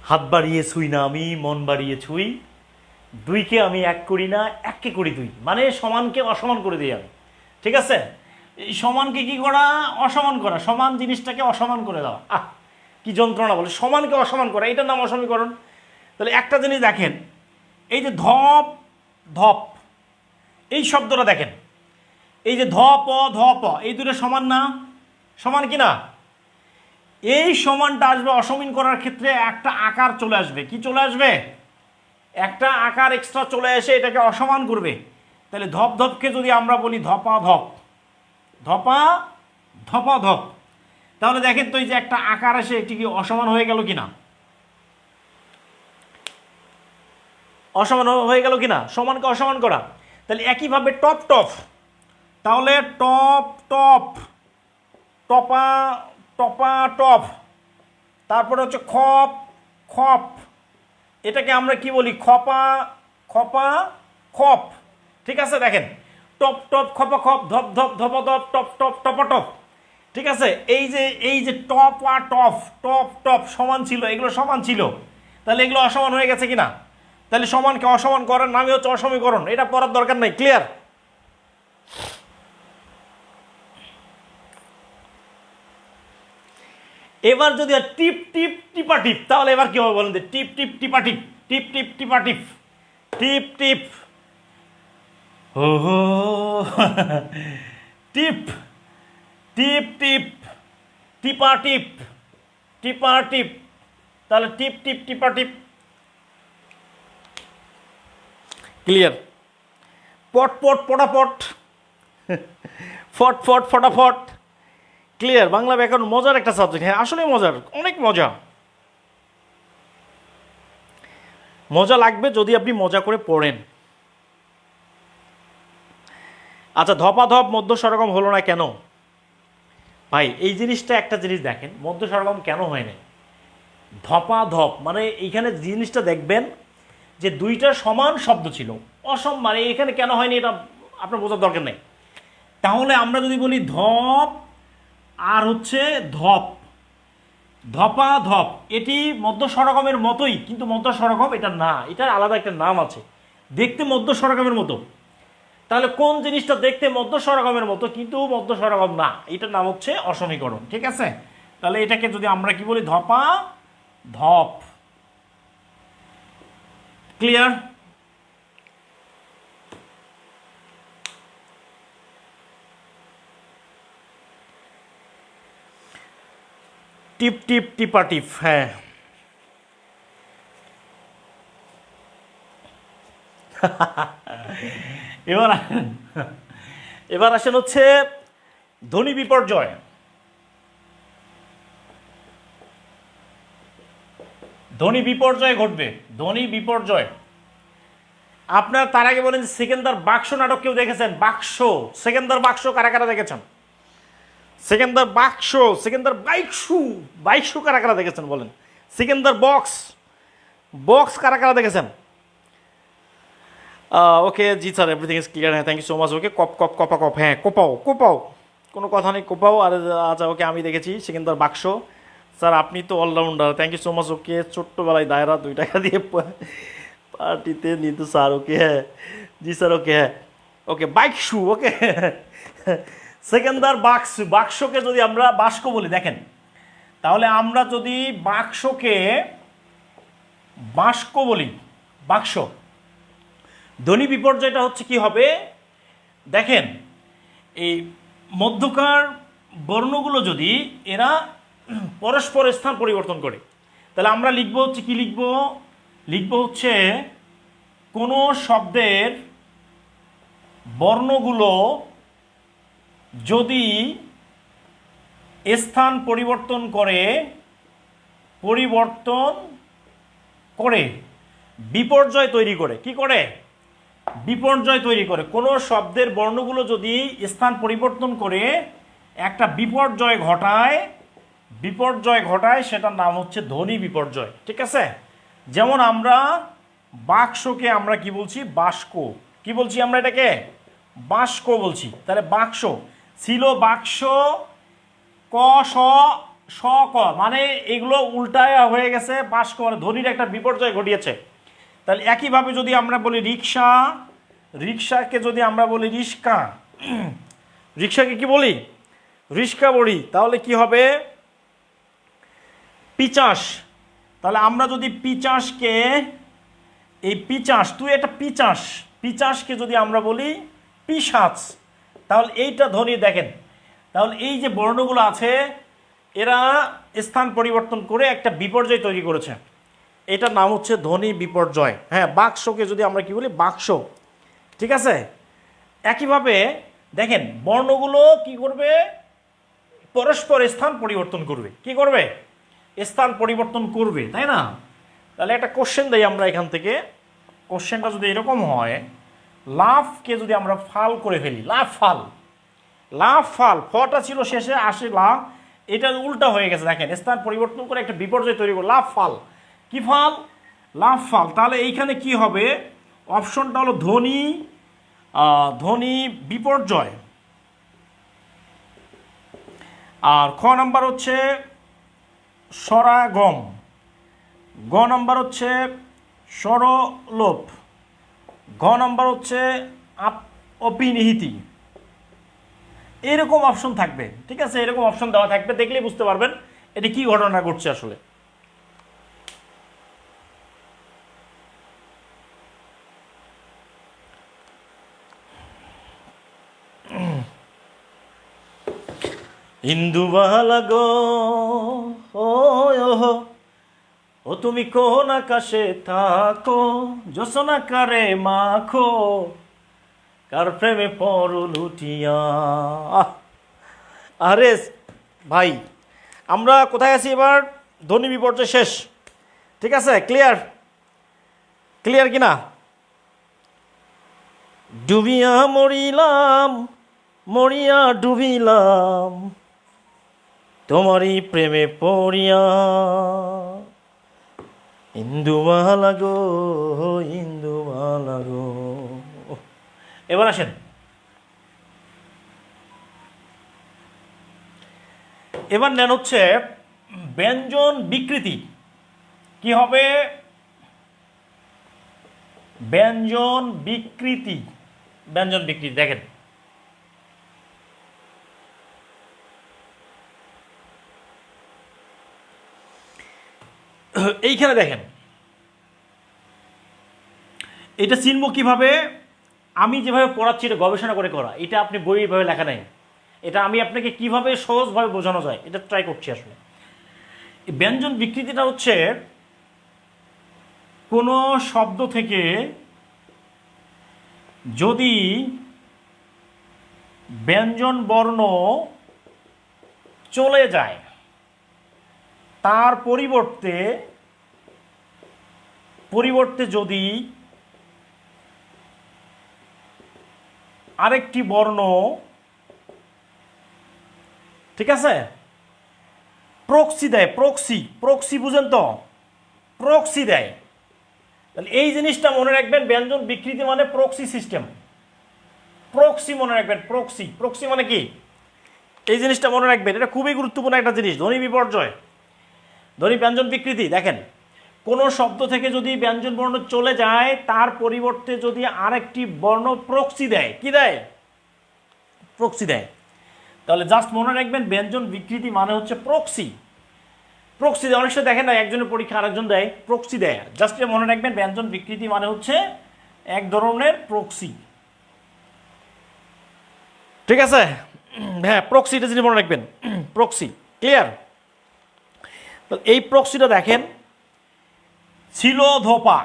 হাত বাড়িয়ে ছুঁই না আমি, মন বাড়িয়ে ছুঁই, দুইকে আমি এক করি না, এককে করি দুই, মানে সমানকে অসমান করে দিই আমি। ঠিক আছে, এই সমানকে কি করা? অসমান করা, সমান জিনিসটাকে অসমান করে দেওয়া। কি যন্ত্রণা বলে, সমানকে অসমান করা, এটার নাম অসমীকরণ। তাহলে একটা জিনিস দেখেন, এই যে ধপ ধপ এই শব্দটা দেখেন, এই যে ধপ ধপ, এই দুটো সমান না? সমান কি না? এই সমানটা আসবে অসমীন করার ক্ষেত্রে একটা আকার চলে আসবে। কি চলে আসবে? একটা আকার এক্সট্রা চলে এসে এটাকে অসমান করবে। তাহলে ধপ ধপকে যদি আমরা বলি ধপা ধপ, ধপা ধপা ধপ, তাহলে দেখেন তো এই যে একটা আকার এসে এটি কি অসমান হয়ে গেল কিনা? অসমান হয়ে গেল কিনা? সমানকে অসমান করা। তাহলে একইভাবে টপ টপ, তাহলে টপ টপ, টপা টপা টপ, তারপরে হচ্ছে খপ খপ, এটাকে আমরা কি বলি? খপা খপা খপ। ঠিক আছে, দেখেন টপ টপ খপা খপ, ধপ ধপ ধপা ধপ, টপ টপ টপা টপ। ঠিক আছে, এই যে টপ আর টপ, টপ টপ সমান ছিল, এগুলো সমান ছিল, তাহলে এগুলো অসমান হয়ে গেছে কিনা? তাহলে সমানকে অসমান করার নামই হচ্ছে অসমীকরণ। এটা পড়ার দরকার নাই, ক্লিয়ার? এবার যদি টিপ টিপ টিপা টিপ, তাহলে এবার কি হবে বলেন? টিপ টিপ টিপা টিপ, টিপ টিপ টিপা টিপ, টিপ টিপ, হো হো টিপ টিপ টিপ, টিপা টিপ, টিপা টিপ, তাহলে টিপ টিপ টিপা টিপ। ক্লিয়ার? পট পট পটাপট, ফট ফট ফটাফট। ক্লিয়ার? বাংলা ব্যাকরণ মজার একটা সাবজেক্ট। হ্যাঁ আসলে মজার, অনেক মজা। মজা লাগবে যদি আপনি মজা করে পড়েন। আচ্ছা, ধপাধপ মধ্য সরগম হলো না কেন? ভাই এই জিনিসটা, একটা জিনিস দেখেন, মধ্য সরগম কেন হয় না? ধপাধপ মানে এইখানে জিনিসটা দেখবেন যে দুইটা সমান শব্দ ছিল, মানে এখানে কেন হয়নি এটা আপনার বোঝার দরকার নেই। তাহলে আমরা যদি বলি ধপ আর হচ্ছে ধপ, ধপা ধপ, এটি মধ্য সরগমের মতোই, কিন্তু মধ্য সরগম এটা না, এটার আলাদা একটা নাম আছে, দেখতে মধ্য সরগমের মতো। তাহলে কোন জিনিসটা দেখতে মধ্য সরগমের মতো কিন্তু মধ্য সরগম না, এটার নাম হচ্ছে অসমীকরণ। ঠিক আছে, তাহলে এটাকে যদি আমরা কি বলি? ধপা ধপ। ক্লিয়ার? টিপ টিপ টিপা টিপ, হ্যাঁ। এবার এবার আসেন হচ্ছে ধ্বনি বিপর্যয়। ধ্বনি বিপর্যয় ঘটবে, ধ্বনি বিপর্যয়। আপনার তার আগে বলেন সেকেন্দার বাক্স নাটক কেউ দেখেছেন? বাক্স, সেকেন্দার বাক্স কারা কারা দেখেছেন? সেকেন্দার বাক্স, সেকেন্দার বাইকশু, বাইকশু কারা কারা দেখেছেন বলেন? সেকেন্দার বক্স, বক্স কারা কারা দেখেছেন? ওকে জি স্যার, এভরিথিং ইজ ক্লিয়ার, হ্যাঁ থ্যাংক ইউ সো মাচ। ওকে কপ কপ কপা কপ, হ্যাঁ কোপাও কোপাও, কোনো কথা নেই, কোপাও। আর আচ্ছা ওকে, আমি দেখেছি সেকেন্দার বাক্স। স্যার আপনি তো allrounder, thank you so much. Okay ছোট্টবেলায় দায়রা 2 টাকা দিয়ে পার্টিতে নিতু স্যার, ওকে হ্যাঁ, জি স্যার, ওকে হ্যাঁ, ওকে বাক্সু, ওকে। সেকেন্দার বাক্স, বাক্সকে যদি আমরা বাস্ক বলি, দেখেন তাহলে আমরা যদি বাক্সকে বাস্ক বলি, বাক্স, ধ্বনি বিপর্যয়টা হচ্ছে কি হবে, দেখেন এই মধ্যকার বর্ণগুলো যদি এরা পরস্পর স্থান পরিবর্তন করে, তাহলে আমরা লিখবো হচ্ছে কি, লিখবো হচ্ছে কোনো শব্দের বর্ণগুলো যদি স্থান পরিবর্তন করে বিপর্যয় তৈরি করে, কি করে, বিপর্যয় তৈরি করে। কোনো শব্দের বর্ণগুলো যদি স্থান পরিবর্তন করে একটা বিপর্যয় ঘটায়, সেটার নাম হচ্ছে ধ্বনি বিপর্যয়, ঠিক আছে। যেমন আমরা বাক্সকে আমরা কি বলছি, বাস্ক, কি বলছি আমরা এটাকে, বাস্ক বলছি। তাহলে বাক্স ছিল বাক্স, ক স স ক, মানে এগুলো উল্টায় হয়ে গেছে বাস্ক, মানে ধ্বনির একটা বিপর্যয় ঘটিয়েছে। তাহলে একইভাবে যদি আমরা বলি রিক্সা, রিক্সাকে যদি আমরা বলি রিস্কা, রিক্সাকে কি বলি, রিস্কা বলি, তাহলে কি হবে, পিচাস। তাহলে আমরা যদি পিচাসকে, এই পিচাস, তুই এটা পিচাস, পিচাসকে যদি আমরা বলি পিশাচ, তাহলে এইটা ধ্বনি, দেখেন তাহলে এই যে বর্ণগুলো আছে এরা স্থান পরিবর্তন করে একটা বিপর্যয় তৈরি করেছে, এটার নাম হচ্ছে ধ্বনি বিপর্যয়। হ্যাঁ, বাক্সকে যদি আমরা কি বলি, বাক্স, ঠিক আছে। একইভাবে দেখেন বর্ণগুলো কি করবে, পরস্পর স্থান পরিবর্তন করবে, কি করবে, স্থান পরিবর্তন করবে, তাই না। তাহলে একটা কোশ্চেন দেই আমরা এখান থেকে, কোশ্চেনটা যদি এরকম হয়, লাফকে যদি আমরা ফাল করে ফেলি, লাফ ফাল, লাফ ফাল, ফটা ছিল শেষে, আসে লাফ, এটা উল্টা হয়ে গেছে, দেখেন স্থান পরিবর্তন করে একটা বিপর্যয় তৈরি করে, লাফ ফাল, কি ফাল, লাফ ফাল। তাহলে এইখানে কি হবে, অপশনটা হলো ধ্বনি, ধ্বনি বিপর্যয়, আর খ নাম্বার হচ্ছে স্বরাগম, গ নাম্বার হচ্ছে স্বরলোপ, ঘ নাম্বার হচ্ছে অপিনিহিতি। এরকম অপশন থাকবে, ঠিক আছে, এরকম অপশন দেওয়া থাকবে, দেখলেই বুঝতে পারবেন এটি কি ঘটনা ঘটছে আসলে। ইন্দুবালা গো ও তুমি কোন আকাশে থাকো, জোসনা কারে মাখো, কার প্রেমে পর লুটিয়া। আরে ভাই, আমরা কোথায় আছি এবার, ধ্বনি বিপর্যয় শেষ, ঠিক আছে, ক্লিয়ার, ক্লিয়ার কিনা। ডুবিয়া মরিলাম, মরিয়া ডুবিলাম, তোমারই প্রেমে পড়িয়া, ইন্দুমালা গো, ইন্দুমালা গো। এবার আসেন, এবার নেন হচ্ছে ব্যঞ্জন বিকৃতি, কি হবে, ব্যঞ্জন বিকৃতি, ব্যঞ্জন বিকৃতি, দেখেন এইখানে দেখেন, এটা চিনব কিভাবে, আমি যেভাবে পড়াচ্ছি এটা গবেষণা করে করা, এটা আপনি বই এইভাবে লেখা নেই, এটা আমি আপনাকে কিভাবে সহজভাবে বোঝানো যায় এটা ট্রাই করছি আসলে। ব্যঞ্জন বিকৃতিটা হচ্ছে কোনো শব্দ থেকে যদি ব্যঞ্জন বর্ণ চলে যায়, তার পরিবর্তে যদি আরেকটি বর্ণ, ঠিক আছে, প্রক্সি দেয়, প্রক্সি বুঝেন তো, প্রক্সি দেয়, তাহলে এই জিনিসটা মনে রাখবেন, ব্যঞ্জন বিকৃতি মানে প্রক্সি সিস্টেম, প্রক্সি মনে রাখবেন, প্রক্সি মানে কি, এই জিনিসটা মনে রাখবেন, এটা খুবই গুরুত্বপূর্ণ একটা জিনিস। ধ্বনি বিপর্যয়, ধ্বনি ব্যঞ্জন বিকৃতি, দেখেন কোনো শব্দ থেকে যদি ব্যঞ্জন বর্ণ চলে যায় তার পরিবর্তে যদি আরেকটি বর্ণ প্রক্সি দেয়, কি দেয়? প্রক্সি দেয়। তাহলে জাস্ট মনে রাখবেন ব্যঞ্জন বিকৃতি মানে হচ্ছে প্রক্সি। প্রক্সি দেয়, অনেক সময় দেখেন না একজনের পরীক্ষা আরেকজন দেয়, প্রক্সি দেয়। জাস্ট মনে রাখবেন ব্যঞ্জন বিকৃতি মানে হচ্ছে এক ধরনের প্রক্সি। ঠিক আছে? হ্যাঁ, প্রক্সিটা যদি মনে রাখবেন, প্রক্সি। ক্লিয়ার? এই প্রক্সিটা দেখেন, ছিল ধোপা।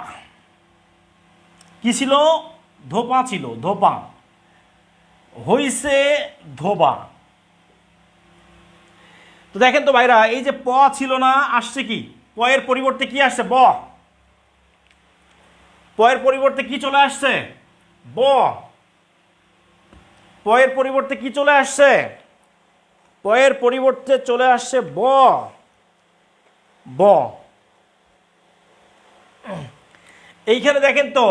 কি ছিল? ধোপা ছিল, ধোপা। হইছে ধোবা। তো দেখেন তো ভাইরা, এই যে প ছিল না, আসছে কি? প এর পরিবর্তে কি আসছে? ব। প এর পরিবর্তে কি চলে আসছে? ব। প এর পরিবর্তে কি চলে আসছে? প এর পরিবর্তে চলে আসছে ব। ব। এইখানে দেখেন তো,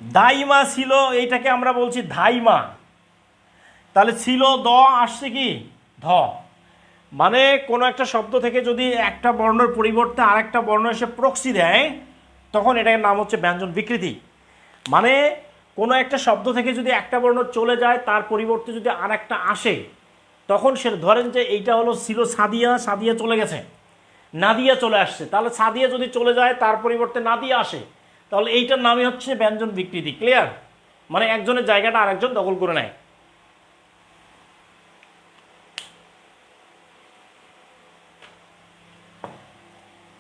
দাইমা ছিল, এইটাকে আমরা বলছি ধাইমা। তাহলে ছিল দ, আসছে কি? ধ। মানে কোনো একটা শব্দ থেকে যদি একটা বর্ণের পরিবর্তে আরেকটা বর্ণ এসে প্রক্সি দেয়, তখন এটার নাম হচ্ছে ব্যঞ্জন বিকৃতি। মানে কোনো একটা শব্দ থেকে যদি একটা বর্ণ চলে যায় তার পরিবর্তে যদি আরেকটা আসে, তখন সে ধরেন যে এইটা হলো ছিল সাদিয়া, সাদিয়া চলে গেছে, নাদিয়া চলে আসছে। তাহলে সাদিয়া যদি চলে যায় তার পরিবর্তে নাদিয়া আসে, তাহলে এইটার নামই হচ্ছে ব্যঞ্জন বিকৃতি। ক্লিয়ার? মানে একজনের জায়গাটা আরেকজন দখল করে নেয়।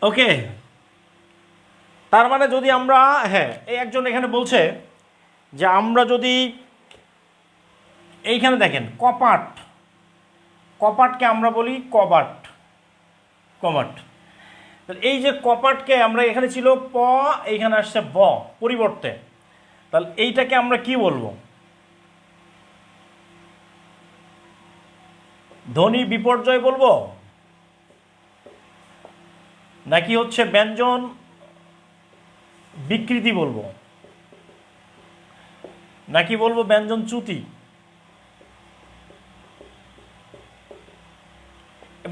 ওকে, তার মানে যদি আমরা, হ্যাঁ, এই একজন এখানে বলছে যে আমরা যদি এইখানে দেখেন কপাট, কপাটকে আমরা বলি কবাট, কবাট। এই যে কপাটকে আমরা, এখানে ছিল প, এইখানে আসছে ব পরিবর্তে, তাহলে এইটাকে আমরা কি বলবো? ধ্বনি বিপর্যয় বলবো, নাকি হচ্ছে ব্যঞ্জন বিকৃতি বলবো, নাকি বলবো ব্যঞ্জন চ্যুতি?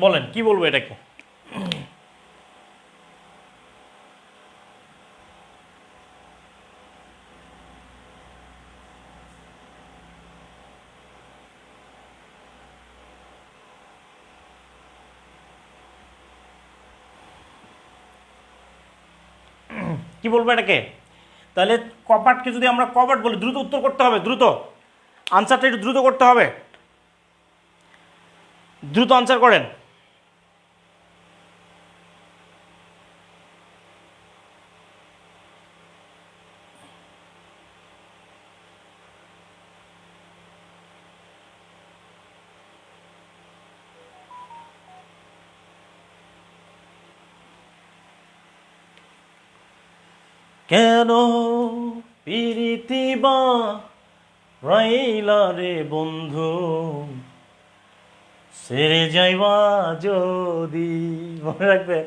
বলেন কি বলবো এটাকে? কি বলবো এটাকে? তাহলে কপাটকে যদি আমরা কপাট বলি, দ্রুত উত্তর করতে হবে, দ্রুত আনসারটা একটু দ্রুত করতে হবে, দ্রুত আনসার করেন। কেন পিরিতি বা রাইলা রে বন্ধু, সেরে যাইবা যদি। মনে রাখবে,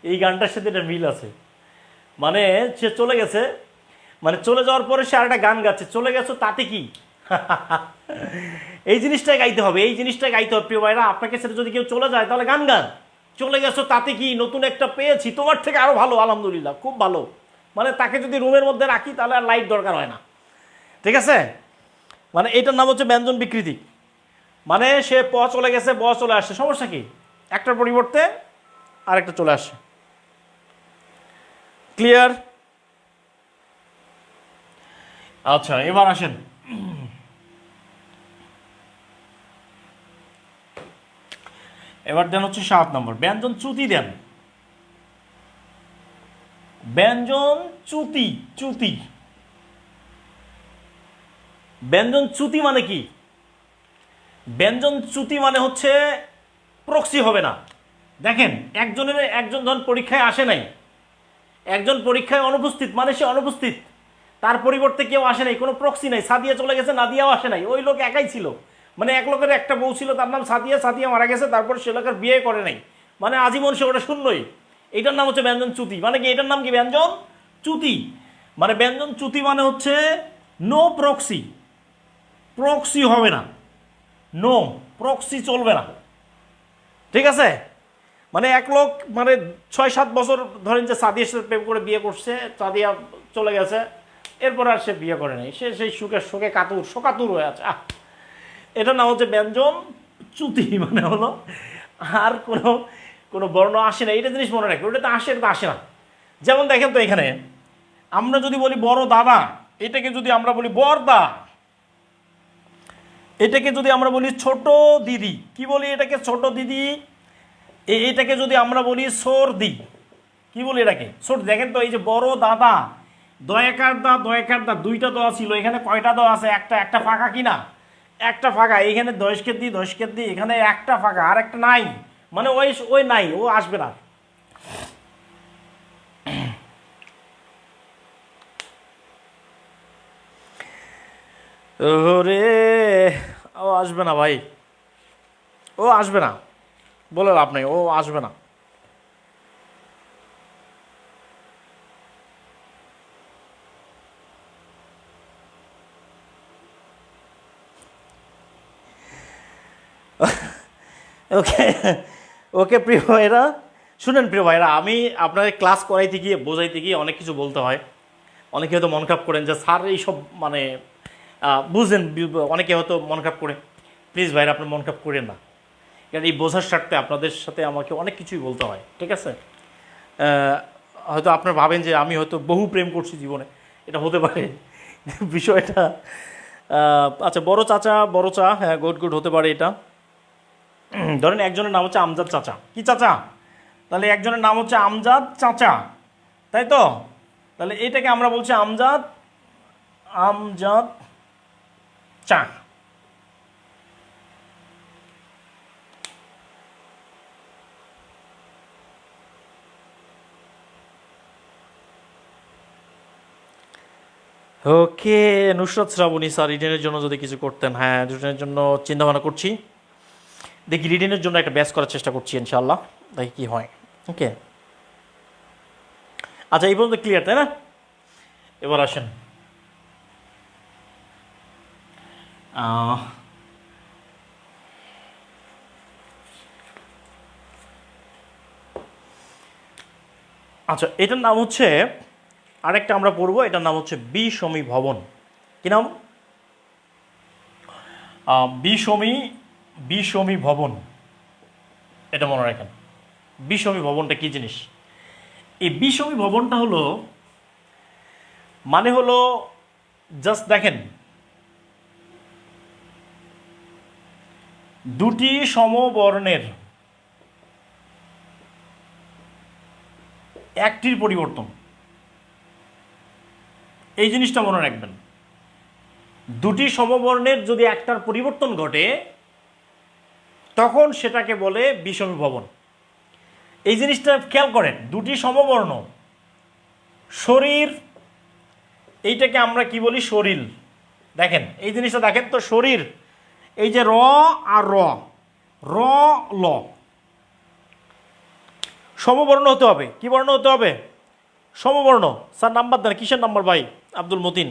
এই গানটার সাথে একটা মিল আছে। মানে সে চলে গেছে, মানে চলে যাওয়ার পরে সে আরেকটা গান গাচ্ছে, চলে গেছো তাতে কি। এই জিনিসটাই গাইতে হবে, এই জিনিসটাই গাইতে হবে প্রিয় ভাইরা। আপনাকে সাথে যদি কেউ চলে যায় তাহলে গান গান, চলে গেছো তাতে কি, নতুন একটা পেয়েছি, তোমার থেকে আরো ভালো, আলহামদুলিল্লাহ, খুব ভালো। মানে তাকে যদি রুমের মধ্যে রাখি তাহলে আর লাইট দরকার হয় না। ঠিক আছে? মানে এইটার নাম হচ্ছে ব্যঞ্জন বিকৃতি। মানে সে প চলে গেছে, ব চলে আসছে, সমস্যা কি? একটার পরিবর্তে আরেকটা চলে আসে। ক্লিয়ার? আচ্ছা, এবার আসেন, এবার দেন হচ্ছে 7 নম্বর, ব্যঞ্জন চ্যুতি দেন। ব্যঞ্জন চ্যুতি, চ্যুতি, ব্যঞ্জন চ্যুতি মানে কি? ব্যঞ্জন চ্যুতি মানে হচ্ছে প্রক্সি হবে না। দেখেন, একজন ধরুন পরীক্ষায় আসে নাই, একজন পরীক্ষায় অনুপস্থিত, মানে সে অনুপস্থিত, তার পরিবর্তে কেউ আসে নাই, কোনো প্রক্সি নাই, সাদিয়া চলে গেছে, নাদিয়াও আসে নাই, ওই লোক একাই ছিল। মানে এক লোকের একটা বউ ছিল, তার নাম সাদিয়া, সাদিয়া মারা গেছে, তারপর সে লোকের বিয়ে করে নাই, মানে আজীবন সে ওটা শূন্যই। এইটার নাম হচ্ছে ব্যঞ্জন চ্যুতি। মানে কি এটার নাম কি? ব্যঞ্জন চ্যুতি। মানে ব্যঞ্জন চ্যুতি মানে হচ্ছে নো প্রক্সি, প্রক্সি হবে না, নো প্রক্সি চলবে না। ঠিক আছে? মানে এক লোক মানে 6-7 বছর ধরেন যে সাদিয়ার সাথে প্রেম করে বিয়ে করছে, সাদিয়া চলে গেছে, এরপর আর সে বিয়ে করে নাই, সে সেই শোকে শোকাতুর হয়ে আছে। এটা না হচ্ছে ব্যঞ্জন চ্যুতি, মানে হলো আর কোনো কোনো বর্ণ আসে না, এটা জিনিস মনে রাখবে, ওটা তো আসে, এটা তো আসে না। যেমন দেখেন তো এখানে আমরা যদি বলি বড় দাদা, এটাকে যদি আমরা বলি বরদা, এটাকে যদি আমরা বলি ছোট দিদি, কি বলি এটাকে? ছোট দিদি। এটাকে যদি আমরা বলি সর্দি, কি বলি এটাকে? সর্দি। দেখেন তো এই যে বড় দাদা, দয়াকার দা দুইটা দেওয়া ছিল, এখানে কয়টা দেওয়া আছে? একটা ফাঁকা, কিনা একটা ফাঁকা, এখানে দশকের দি, এখানে একটা ফাঁকা, আর একটা নাই, মানে ওই নাই, ও আসবে না। ওরে, ও আসবে না ভাই, ও আসবে না, বলে লাভ নেই, ও আসবে না। ওকে, ওকে প্রিয় ভাইরা, শুনেন প্রিয় ভাইরা, আমি আপনাদের ক্লাস করাইতে গিয়ে বোঝাইতে গিয়ে অনেক কিছু বলতে হয়। অনেকে হয়তো মন খারাপ করেন যে স্যার এইসব মানে বুঝেন, অনেকে হয়তো মন খারাপ করে। প্লিজ ভাইরা, আপনি মন খারাপ করেন না, কারণ এই বোঝার স্বার্থে আপনাদের সাথে আমাকে অনেক কিছুই বলতে হয়, ঠিক আছে? হয়তো আপনারা ভাবেন যে আমি হয়তো বহু প্রেম করছি জীবনে, এটা হতে পারে বিষয়টা। আচ্ছা, বড় চা, হ্যাঁ, গুড হতে পারে এটা। ধরেন একজনের নাম হচ্ছে আমজাদ চাচা, কি চাচা? তাহলে একজনের নাম হচ্ছে আমজাদ চাচা, তাই তো? তাহলে এটাকে আমরা বলছি আমজাদ চা। ওকে, নুসরাত শ্রাবণী স্যার, রিটেনের জন্য যদি কিছু করতেন। হ্যাঁ, রিটেনের জন্য চিন্তা ভাবনা করছি, দেখি রিটেনের জন্য একটা ব্যাচ করার চেষ্টা করছি ইনশাল্লাহ, দেখি কি হয়। ওকে, আচ্ছা, এই পর্যন্ত ক্লিয়ার, তাই না? এবার আসেন, আচ্ছা, এটার নাম হচ্ছে, আরেকটা আমরা পড়বো, এটার নাম হচ্ছে বিষমী ভবন। কি নাম? বিষমী ভবন, এটা মনে রাখেন। বিষমী ভবনটা কি জিনিস? এই বিষমী ভবনটা হলো, মানে হলো, জাস্ট দেখেন, দুটি সমবর্ণের একটির পরিবর্তন, এই জিনিসটা মনে রাখবেন। দুটি সমবর্ণের যদি একটার পরিবর্তন ঘটে, তখন সেটাকে বলে বিষমী ভবন। এই জিনিসটা খেয়াল করেন, দুটি সমবর্ণ, শরীর, এইটাকে আমরা কি বলি? শরীর। দেখেন এই জিনিসটা দেখেন তো, শরীর, এই যে র আর র ল, সমবর্ণ হতে হবে। কি বর্ণ হতে হবে? সমবর্ণ। স্যার নাম্বার দেন, কিসের নাম্বার ভাই? আব্দুল মতিন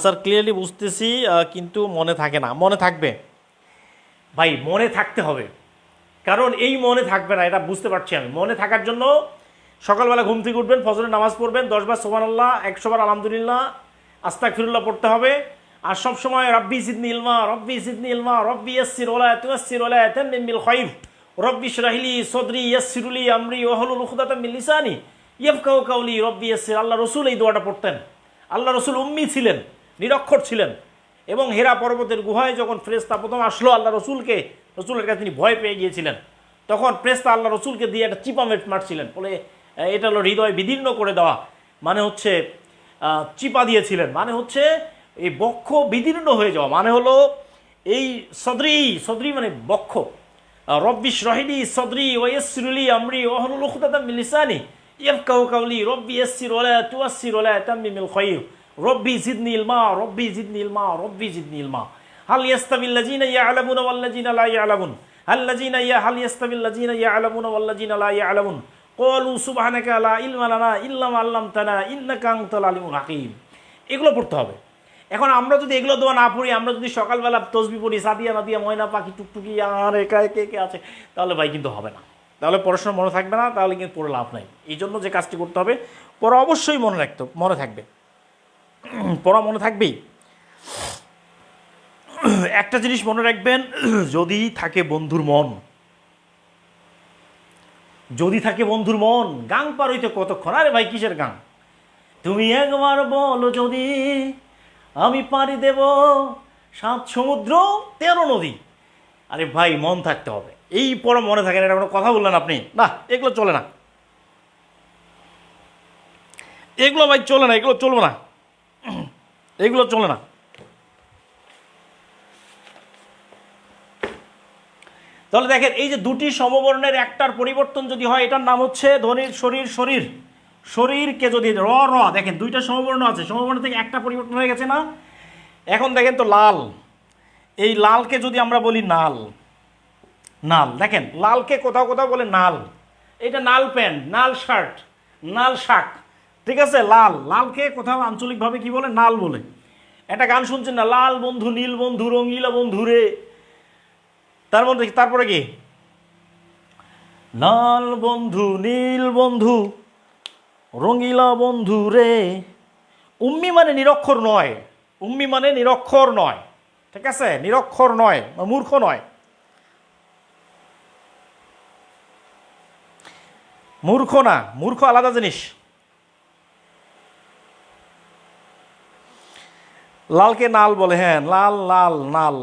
স্যার, ক্লিয়ারলি বুঝতেছি, কিন্তু মনে থাকে না। মনে থাকবে ভাই, মনে থাকতে হবে, কারণ এই মনে থাকবে না, এটা বুঝতে পারছি আমি। মনে থাকার জন্য সকালবেলা ঘুম থেকে উঠবেন, ফজরের নামাজ পড়বেন, 10 বার সুবহানাল্লাহ, 100 বার আলহামদুলিল্লাহ, আস্তাগফিরুল্লাহ পড়তে হবে। আর সব সময় রব্বি জিদনি ইলমা, রব্বি জিদনি ইলমা, রব্বি ইয়াসসির ওয়ালা তুয়াসসির ওয়ালা তামিম বিল খায়র, রব্বি ইশরাহ লি সদরি ইয়াসসির লি আমরি ওয়াহলুল উকদাতাম মিন লিসানি ইয়াফকাহু কাওলি, রব্বি ইয়াসসির। আল্লাহ রসুল এই দোয়াটা পড়তেন। আল্লাহ রসুল উম্মি ছিলেন, নিরক্ষর ছিলেন, এবং হেরা পর্বতের গুহায় যখন ফেরেশতা প্রথম আসলো আল্লাহ রসুলের কাছে তিনি ভয় পেয়ে গিয়েছিলেন, তখন ফেরেশতা আল্লাহ রসুলকে দিয়ে একটা চিপা মারছিলেন, বলে এটা হলো হৃদয় বিদীর্ণ করে দেওয়া, মানে হচ্ছে চিপা দিয়েছিলেন, মানে হচ্ছে এই বক্ষ বিদীর্ণ হয়ে যাওয়া, মানে হলো এই সদরি মানে বক্ষ। রব্বি ইশরাহ লি সদরি ওয়াইয়াসসির লি আমরি ওয়াহলুল উকদাতাম মিন লিসানি ইয়াফকাহু কাওলি, রব্বি ইয়াসসির ওয়ালা তুয়াসসির ওয়ালা তামিম বিল খায়র, রব্বি জিদনি ইলমা, রব্বি জিদনি ইলমা, রব্বি জিদনি ইলমা। হাল ইয়াস্তাবিল লাযিনা ইয়ালামুনা ওয়াল লাযিনা লা ইয়ালামুন, হাল ইয়াস্তাবিল লাযিনা ইয়ালামুনা ওয়াল লাযিনা লা ইয়ালামুন, ক্বালু সুবহানাকা লা ইলমা লানা ইল্লা মা আল্লামতানা ইন্নাকা আনতাল আলিমুল হাকীম। এগুলো পড়তে হবে। এখন আমরা যদি এগুলো দোয়া না পড়ি, আমরা যদি সকালবেলা তসবি পড়ি, সাদিয়া নাদিয়া ময়না পাখি টুকটুকি আর কে কে আছে, তাহলে ভাই কিন্তু হবে না। তাহলে পড়াশোনা মনে থাকবে না, তাহলে কিন্তু পড়ে লাভ নাই। এই জন্য যে কাজটি করতে হবে, পড়া অবশ্যই মনে থাকবে, পড়া মনে থাকবেই। একটা জিনিস মনে রাখবেন, যদি থাকে বন্ধুর মন, যদি থাকে বন্ধুর মন, গান পার হইতে কতক্ষণ? আরে ভাই কিসের গান? তুমি একবার বলো যদি আমি পাড়ি দেব 7 সমুদ্র 13 নদী। আরে ভাই মন থাকতে হবে, এই পড়া মনে থাকে না, এটা কোনো কথা বললেন আপনি? না, এগুলো চলে না, এগুলো ভাই চলে না, এগুলো চলবে না, এগুলো চলে না। তাহলে দেখেন, এই যে দুটি সমবর্ণের একটার পরিবর্তন যদি হয়, এটার নাম হচ্ছে ধ্বনির শরীর। শরীর শরীরকে যদি র র, দেখেন দুইটা সমবর্ণ আছে, সমবর্ণ থেকে একটা পরিবর্তন হয়ে গেছে না? এখন দেখেন তো লাল, এই লালকে যদি আমরা বলি নাল, নাল, দেখেন লালকে কোথাও কোথাও বলে নাল, এটা নাল প্যান্ট, নাল শার্ট, নাল শাক, ঠিক আছে? লাল, লালকে কোথাও আঞ্চলিকভাবে কি বলে? নাল বলে। একটা গান শুনছেন না, লাল বন্ধু নীল বন্ধু রঙিলা বন্ধু রে, তারপরে কি? লাল বন্ধু নীল বন্ধু রঙিলা বন্ধু রে। উম্মি মানে নিরক্ষর নয়, উম্মি মানে নিরক্ষর নয়, ঠিক আছে? নিরক্ষর নয়, মূর্খ নয়, মূর্খ না, মূর্খ আলাদা জিনিস। লালকে নাল বলে, হ্যাঁ লাল, লাল নাল,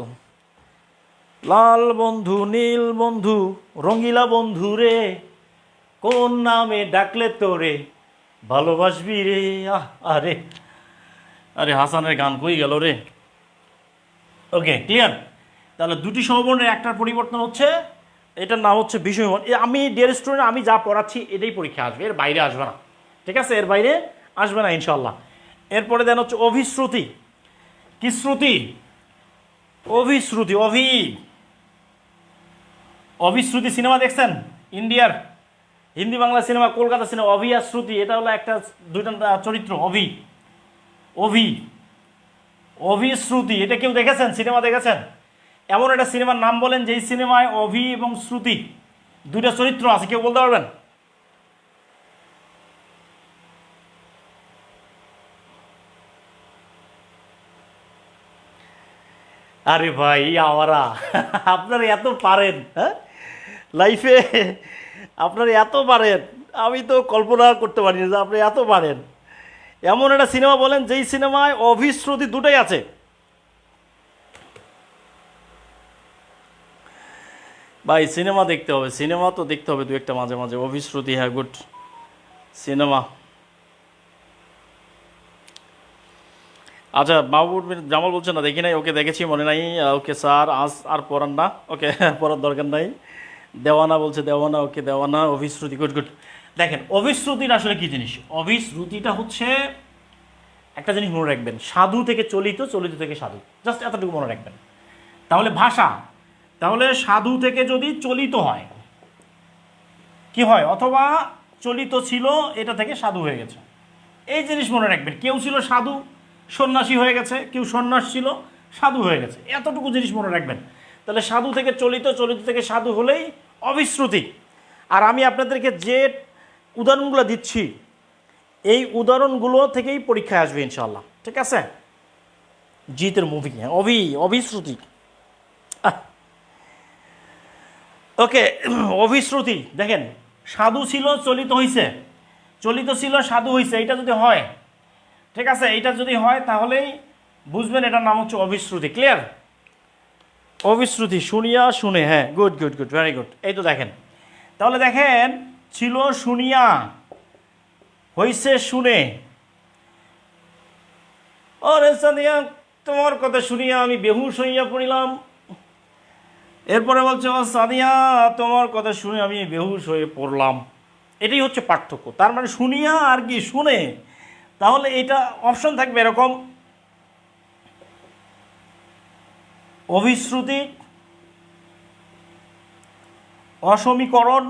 লাল বন্ধু নীল বন্ধু রঙিলা বন্ধু রে, কোন নামে ডাকলে তোরে ভালোবাসবি রে। আরে আরে হাসানের গান কই গেল রে? ওকে, ক্লিয়ার? তাহলে দুটি সমবর্ণের একটার পরিবর্তন হচ্ছে, এটার নাম হচ্ছে বিষয়বর্ণ। আমি ডিয়ার স্টুডেন্ট, আমি যা পড়াচ্ছি এটাই পরীক্ষা আসবে, এর বাইরে আসবে না, ঠিক আছে? এর বাইরে আসবে না ইনশাল্লাহ। এরপরে দেন হচ্ছে অভিশ্রুতি। কি শ্রুতি? অভিশ্রুতি। অভিশ্রুতি সিনেমা দেখছেন? ইন্ডিয়ার হিন্দি বাংলা সিনেমা, কলকাতা সিনেমা, অভি আর শ্রুতি, এটা হলো একটা দুইটা চরিত্র, অভি অভিশ্রুতি। এটা কেউ দেখেছেন? সিনেমা দেখেছেন? এমন একটা সিনেমার নাম বলেন যেই সিনেমায় অভি এবং শ্রুতি দুইটা চরিত্র আছে, কেউ বলতে পারবেন? আরে ভাই আমারা, আপনারা এত পারেন, হ্যাঁ লাইফে, আপনারা এত পারেন, আমি তো কল্পনা করতে পারি না যে আপনি এত পারেন। এমন একটা সিনেমা বলেন যেই সিনেমায় অভিশ্রুতি দুটাই আছে। ভাই সিনেমা দেখতে হবে, সিনেমা তো দেখতে হবে দু একটা মাঝে মাঝে। অভিশ্রুতি, হ্যাঁ গুড সিনেমা। আচ্ছা, মাহবুব জামাল বলছে না দেখি নাই, ওকে দেখেছি মনে নাই। ওকে স্যার আজ আর পড়ান না, ওকে পড়ার দরকার নাই। দেওয়ানা বলছে, দেওয়ানা, ওকে দেওয়ানা। Abhishruti, good good. দেখেন অভিশ্রুতিটা আসলে কি জিনিস? অভিশ্রুতিটা হচ্ছে একটা জিনিস মনে রাখবেন, সাধু থেকে চলিত, চলিত থেকে সাধু, জাস্ট এতটুকু মনে রাখবেন। তাহলে ভাষা, তাহলে সাধু থেকে যদি চলিত হয় কি হয়? অথবা চলিত ছিল, এটা থেকে সাধু হয়ে গেছে, এই জিনিস মনে রাখবেন। কেউ ছিল সাধু, সন্ন্যাসী হয়ে গেছে, কেউ সন্ন্যাস ছিল, সাধু হয়ে গেছে, এতটুকু জিনিস মনে রাখবেন। তাহলে সাধু থেকে চলিত, চলিত থেকে সাধু হলেই অভিশ্রুতি। আর আমি আপনাদেরকে যে উদাহরণগুলো দিচ্ছি, এই উদাহরণগুলো থেকেই পরীক্ষায় আসবে ইনশাল্লাহ, ঠিক আছে? জিতের মুভি, হ্যাঁ অভিশ্রুতি। ওকে, অভিশ্রুতি। দেখেন সাধু ছিল চলিত হইছে, চলিত ছিল সাধু হইছে, এটা যদি হয়, ঠিক আছে, এটা যদি হয় তাহলেই বুঝবেন এটার নাম হচ্ছে অভিশ্রুতি। ক্লিয়ার? অভিশ্রুতি, শুনিয়া শুনে, হ্যাঁ good good good, very good. এই তো দেখেন, তাহলে দেখেন ছিল শুনিয়া, হইছে শুনে। ওরে সাদিয়া তোমার কথা শুনিয়া আমি বেহুশ হইয়া পড়িলাম। এরপরে বলছে ও সাদিয়া তোমার কথা শুনে আমি বেহুশ হয়ে পড়লাম। এটাই হচ্ছে পার্থক্য। তার মানে শুনিয়া আর কি শুনে। তাহলে এটা অপশন থাকবে এরকম, অভিশ্রুতি, অসমীকরণ,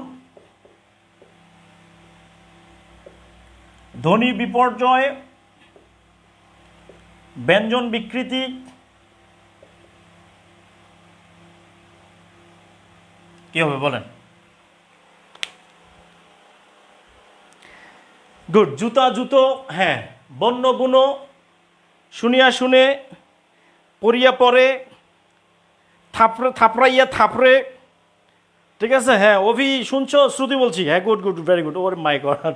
ধ্বনি বিপর্যয়, ব্যঞ্জন বিকৃতি, কি হবে বলেন? গুড। জুতা জুতো, হ্যাঁ। বন্য বুনো, শুনিয়া শুনে, পড়িয়া পড়ে, থাপড়ে থাপড়াইয়া থাপড়ে। ঠিক আছে, হ্যাঁ। অভি শুনছো? শ্রুতি বলছি। হ্যাঁ, গুড গুড, ভেরি গুড। ওর মাই গড,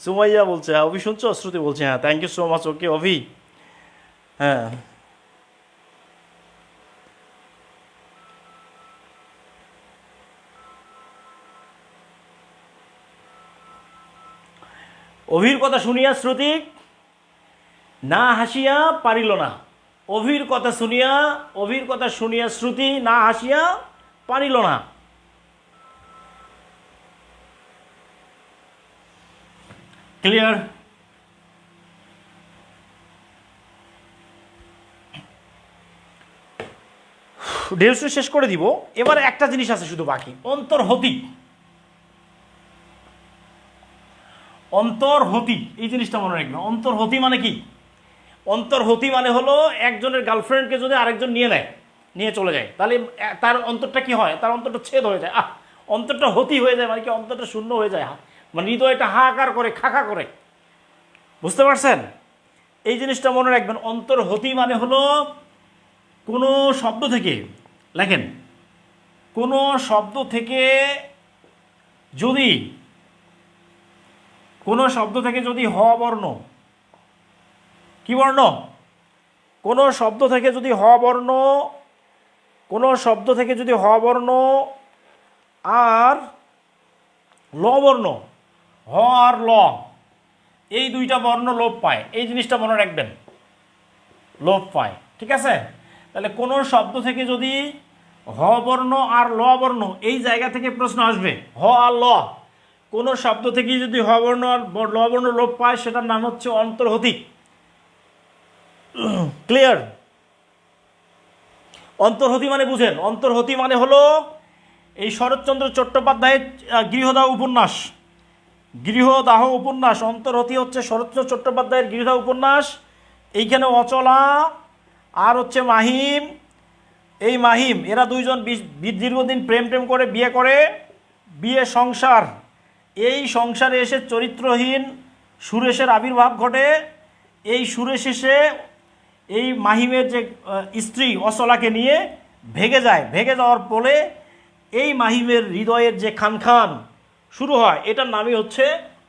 সুমাইয়া বলছে। হ্যাঁ, অভি শুনছো? শ্রুতি বলছে। হ্যাঁ, থ্যাংক ইউ সো মাচ। ওকে অভি, হ্যাঁ। অভির কথা শুনিয়া শ্রুতি না হাসিয়া পারিল না। অভির কথা শুনিয়া, অভির কথা শুনিয়া শ্রুতি না হাসিয়া পারিল না। ক্লিয়ার? ডিউসটা শেষ করে দিব। এবার একটা জিনিস আছে শুধু বাকি, অন্তর্হতি। অন্তর্হতি, এই জিনিসটা মনে রাখবেন। অন্তর্হতি মানে কি? অন্তর্হতি মানে হলো একজনের গার্লফ্রেন্ডকে যদি আরেকজন নিয়ে নেয়, নিয়ে চলে যায়, তাহলে তার অন্তরটা কি হয়? তার অন্তরটা ছেদ হয়ে যায়। অন্তরটা হতি হয়ে যায়, মানে কি? অন্তরটা শূন্য হয়ে যায়, মানে হৃদয়টা হাহাকার করে, খাখা করে। বুঝতে পারছেন? এই জিনিসটা মনে রাখবেন। অন্তর্হতি মানে হলো কোনো শব্দ থেকে, লেখেন, কোনো শব্দ থেকে যদি, কোনো শব্দ থেকে যদি হ বর্ণ, কি বর্ণ? কোনো শব্দ থেকে যদি হ বর্ণ, কোনো শব্দ থেকে যদি হ বর্ণ আর ল বর্ণ, হ আর ল, এই দুইটা বর্ণ লোপ পায়, এই জিনিসটা মনে রাখবেন, লোপ পায়। ঠিক আছে? তাহলে কোনো শব্দ থেকে যদি হ বর্ণ আর ল বর্ণ, এই জায়গা থেকে প্রশ্ন আসবে, হ আর ল, কোনো শব্দ থেকে যদি হ বর্ণ আর ল বর্ণ লোপ পায়, সেটার নাম হচ্ছে অন্তর্হতি। ক্লিয়ার? অন্তর্হতি মানে বুঝেন? অন্তর্হতি মানে হলো এই শরৎচন্দ্র চট্টোপাধ্যায়ের গৃহদাহ উপন্যাস, গৃহদাহ উপন্যাস। অন্তর্হতি হচ্ছে শরৎচন্দ্র চট্টোপাধ্যায়ের গৃহদাহ উপন্যাস। এইখানে অচলা আর হচ্ছে মাহিম, এই মাহিম, এরা দুইজন দীর্ঘদিন প্রেম টেম করে বিয়ে করে, বিয়ে সংসার, এই সংসারে এসে চরিত্রহীন সুরেশের আবির্ভাব ঘটে। এই সুরেশ এসে এই মাহিমের যে স্ত্রী অচলাকে নিয়ে ভেগে যায়। ভেগে যাওয়ার ফলে এই মাহিমের হৃদয়ের যে খান খান শুরু হয়, এটার নামই হচ্ছে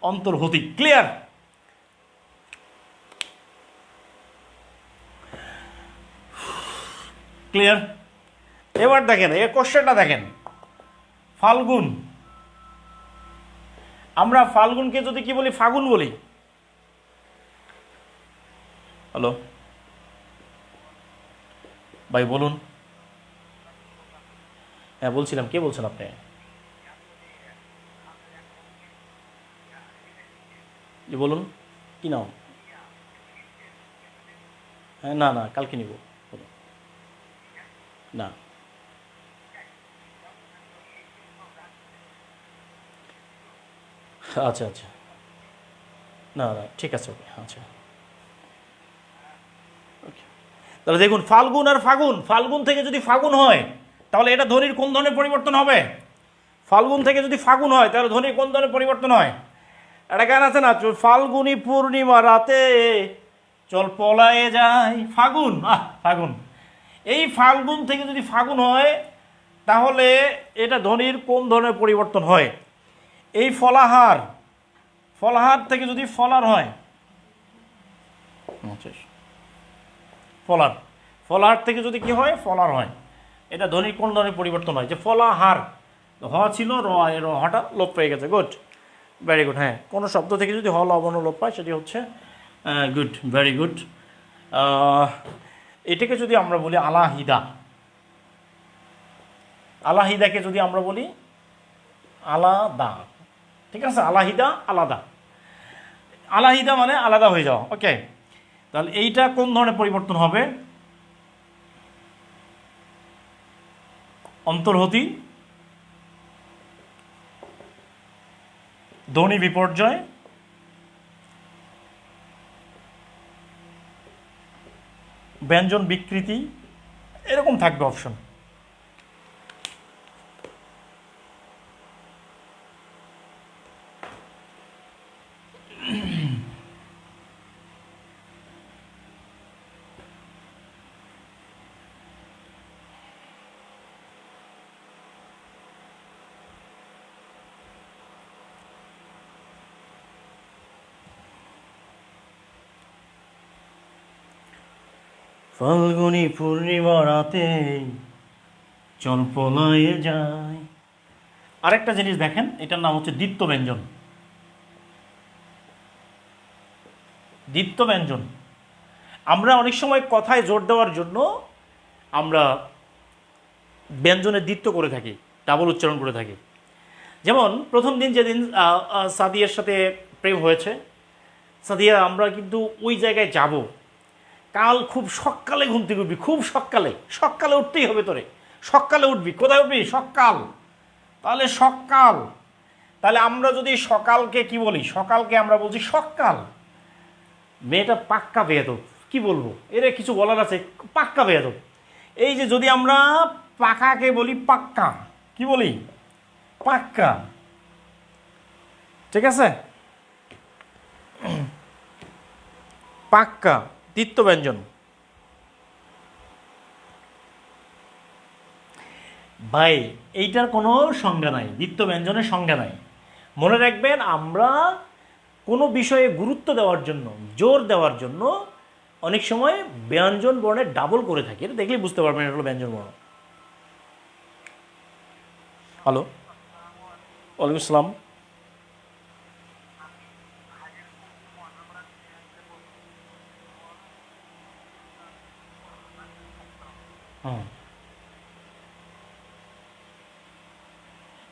অন্তর্হতি। ক্লিয়ার? ক্লিয়ার? এবার দেখেন, এই কোশ্চেনটা দেখেন। ফাল্গুন, আমরা ফাল্গুনকে যদি কি বলি? ফাগুন বলি। হ্যালো ভাই, বলুন। হ্যাঁ, বলছিলাম। কে বলছেন আপনি? জি বলুন, কি নাম? হ্যাঁ, না না, কালকে নিব। বলুন। না, আচ্ছা আচ্ছা, না না, ঠিক আছে, ওকে, আচ্ছা। ওকে, তাহলে দেখুন, ফাল্গুন আর ফাগুন, ফাল্গুন থেকে যদি ফাগুন হয়, তাহলে এটা ধ্বনির কোন ধরনের পরিবর্তন হবে? ফাল্গুন থেকে যদি ফাগুন হয়, তাহলে ধ্বনির কোন ধরনের পরিবর্তন হয়? একটা গান আছে না, ফাল্গুনি পূর্ণিমা রাতে চল পলায়ে যায় ফাগুন। ফাগুন, এই ফাল্গুন থেকে যদি ফাগুন হয়, তাহলে এটা ধ্বনির কোন ধরনের পরিবর্তন হয়? এই ফলাহার, ফলাহার থেকে যদি ফলার হয়, ফলার, ফলার থেকে যদি কি হয়? ফলার হয়। এটা ধ্বনির কোন ধরনের পরিবর্তন হয়? যে ফলাহার, হ ছিল, র, এর হটা লোপ পেয়ে গেছে। Good, very good. হ্যাঁ, কোনো শব্দ থেকে যদি হ লবণ লোপ পায়, সেটি হচ্ছে গুড, ভেরি গুড। এটাকে যদি আমরা বলি আলাহিদা, আলাহিদাকে যদি আমরা বলি আলাদা, ঠিক আছে? আলাহিদা, আলাদা। আলাহিদা মানে আলাদা হয়ে যাওয়া। ওকে, তাহলে এইটা কোন ধরনের পরিবর্তন হবে? অন্তর্হতি, ধ্বনি বিপর্যয়, ব্যঞ্জন বিকৃতি, এরকম থাকবে অপশন। ফাল্গুনি পূর্ণিমা রাতে চল পলায়ে যায়। আরেকটা জিনিস দেখেন, এটার নাম হচ্ছে দ্বিত্ব ব্যঞ্জন। দ্বিত্ব ব্যঞ্জন আমরা অনেক সময় কথায় জোর দেওয়ার জন্য আমরা ব্যঞ্জনের দ্বিত্ব করে থাকি, ডাবল উচ্চারণ করে থাকি। যেমন প্রথম দিন যেদিন সাদিয়ার সাথে প্রেম হয়েছে, সাদিয়া আমরা কিন্তু ওই জায়গায় যাব, কাল খুব সকালে ঘুম থেকে উঠবি, খুব সকালে, সকালে উঠতেই হবে তোরে, সকালে উঠবি। কোথায় উঠবি? সকাল। তাহলে সকাল, তাহলে আমরা যদি সকালকে কি বলি? সকালকে আমরা বলছি সকাল। মেয়েটা পাক্কা বেয়াদব, কি বলবো, এর কিছু বলার আছে, পাক্কা বেয়াদব। এই যে যদি আমরা পাকাকে বলি পাক্কা, কি বলি? পাক্কা। ঠিক আছে, পাক্কা দ্বিত্ব ব্যঞ্জন। ভাই এইটার কোনো সংজ্ঞা নাই, দ্বিত্ব ব্যঞ্জনের সংজ্ঞা নাই। মনে রাখবেন, আমরা কোনো বিষয়ে গুরুত্ব দেওয়ার জন্য, জোর দেওয়ার জন্য অনেক সময় ব্যঞ্জন বর্ণের ডাবল করে থাকি। এটা দেখলেই বুঝতে পারবেন এটা হলো ব্যঞ্জন বর্ণ। হ্যালো, ওয়ালাইকুম আসসালাম। হ্যাঁ,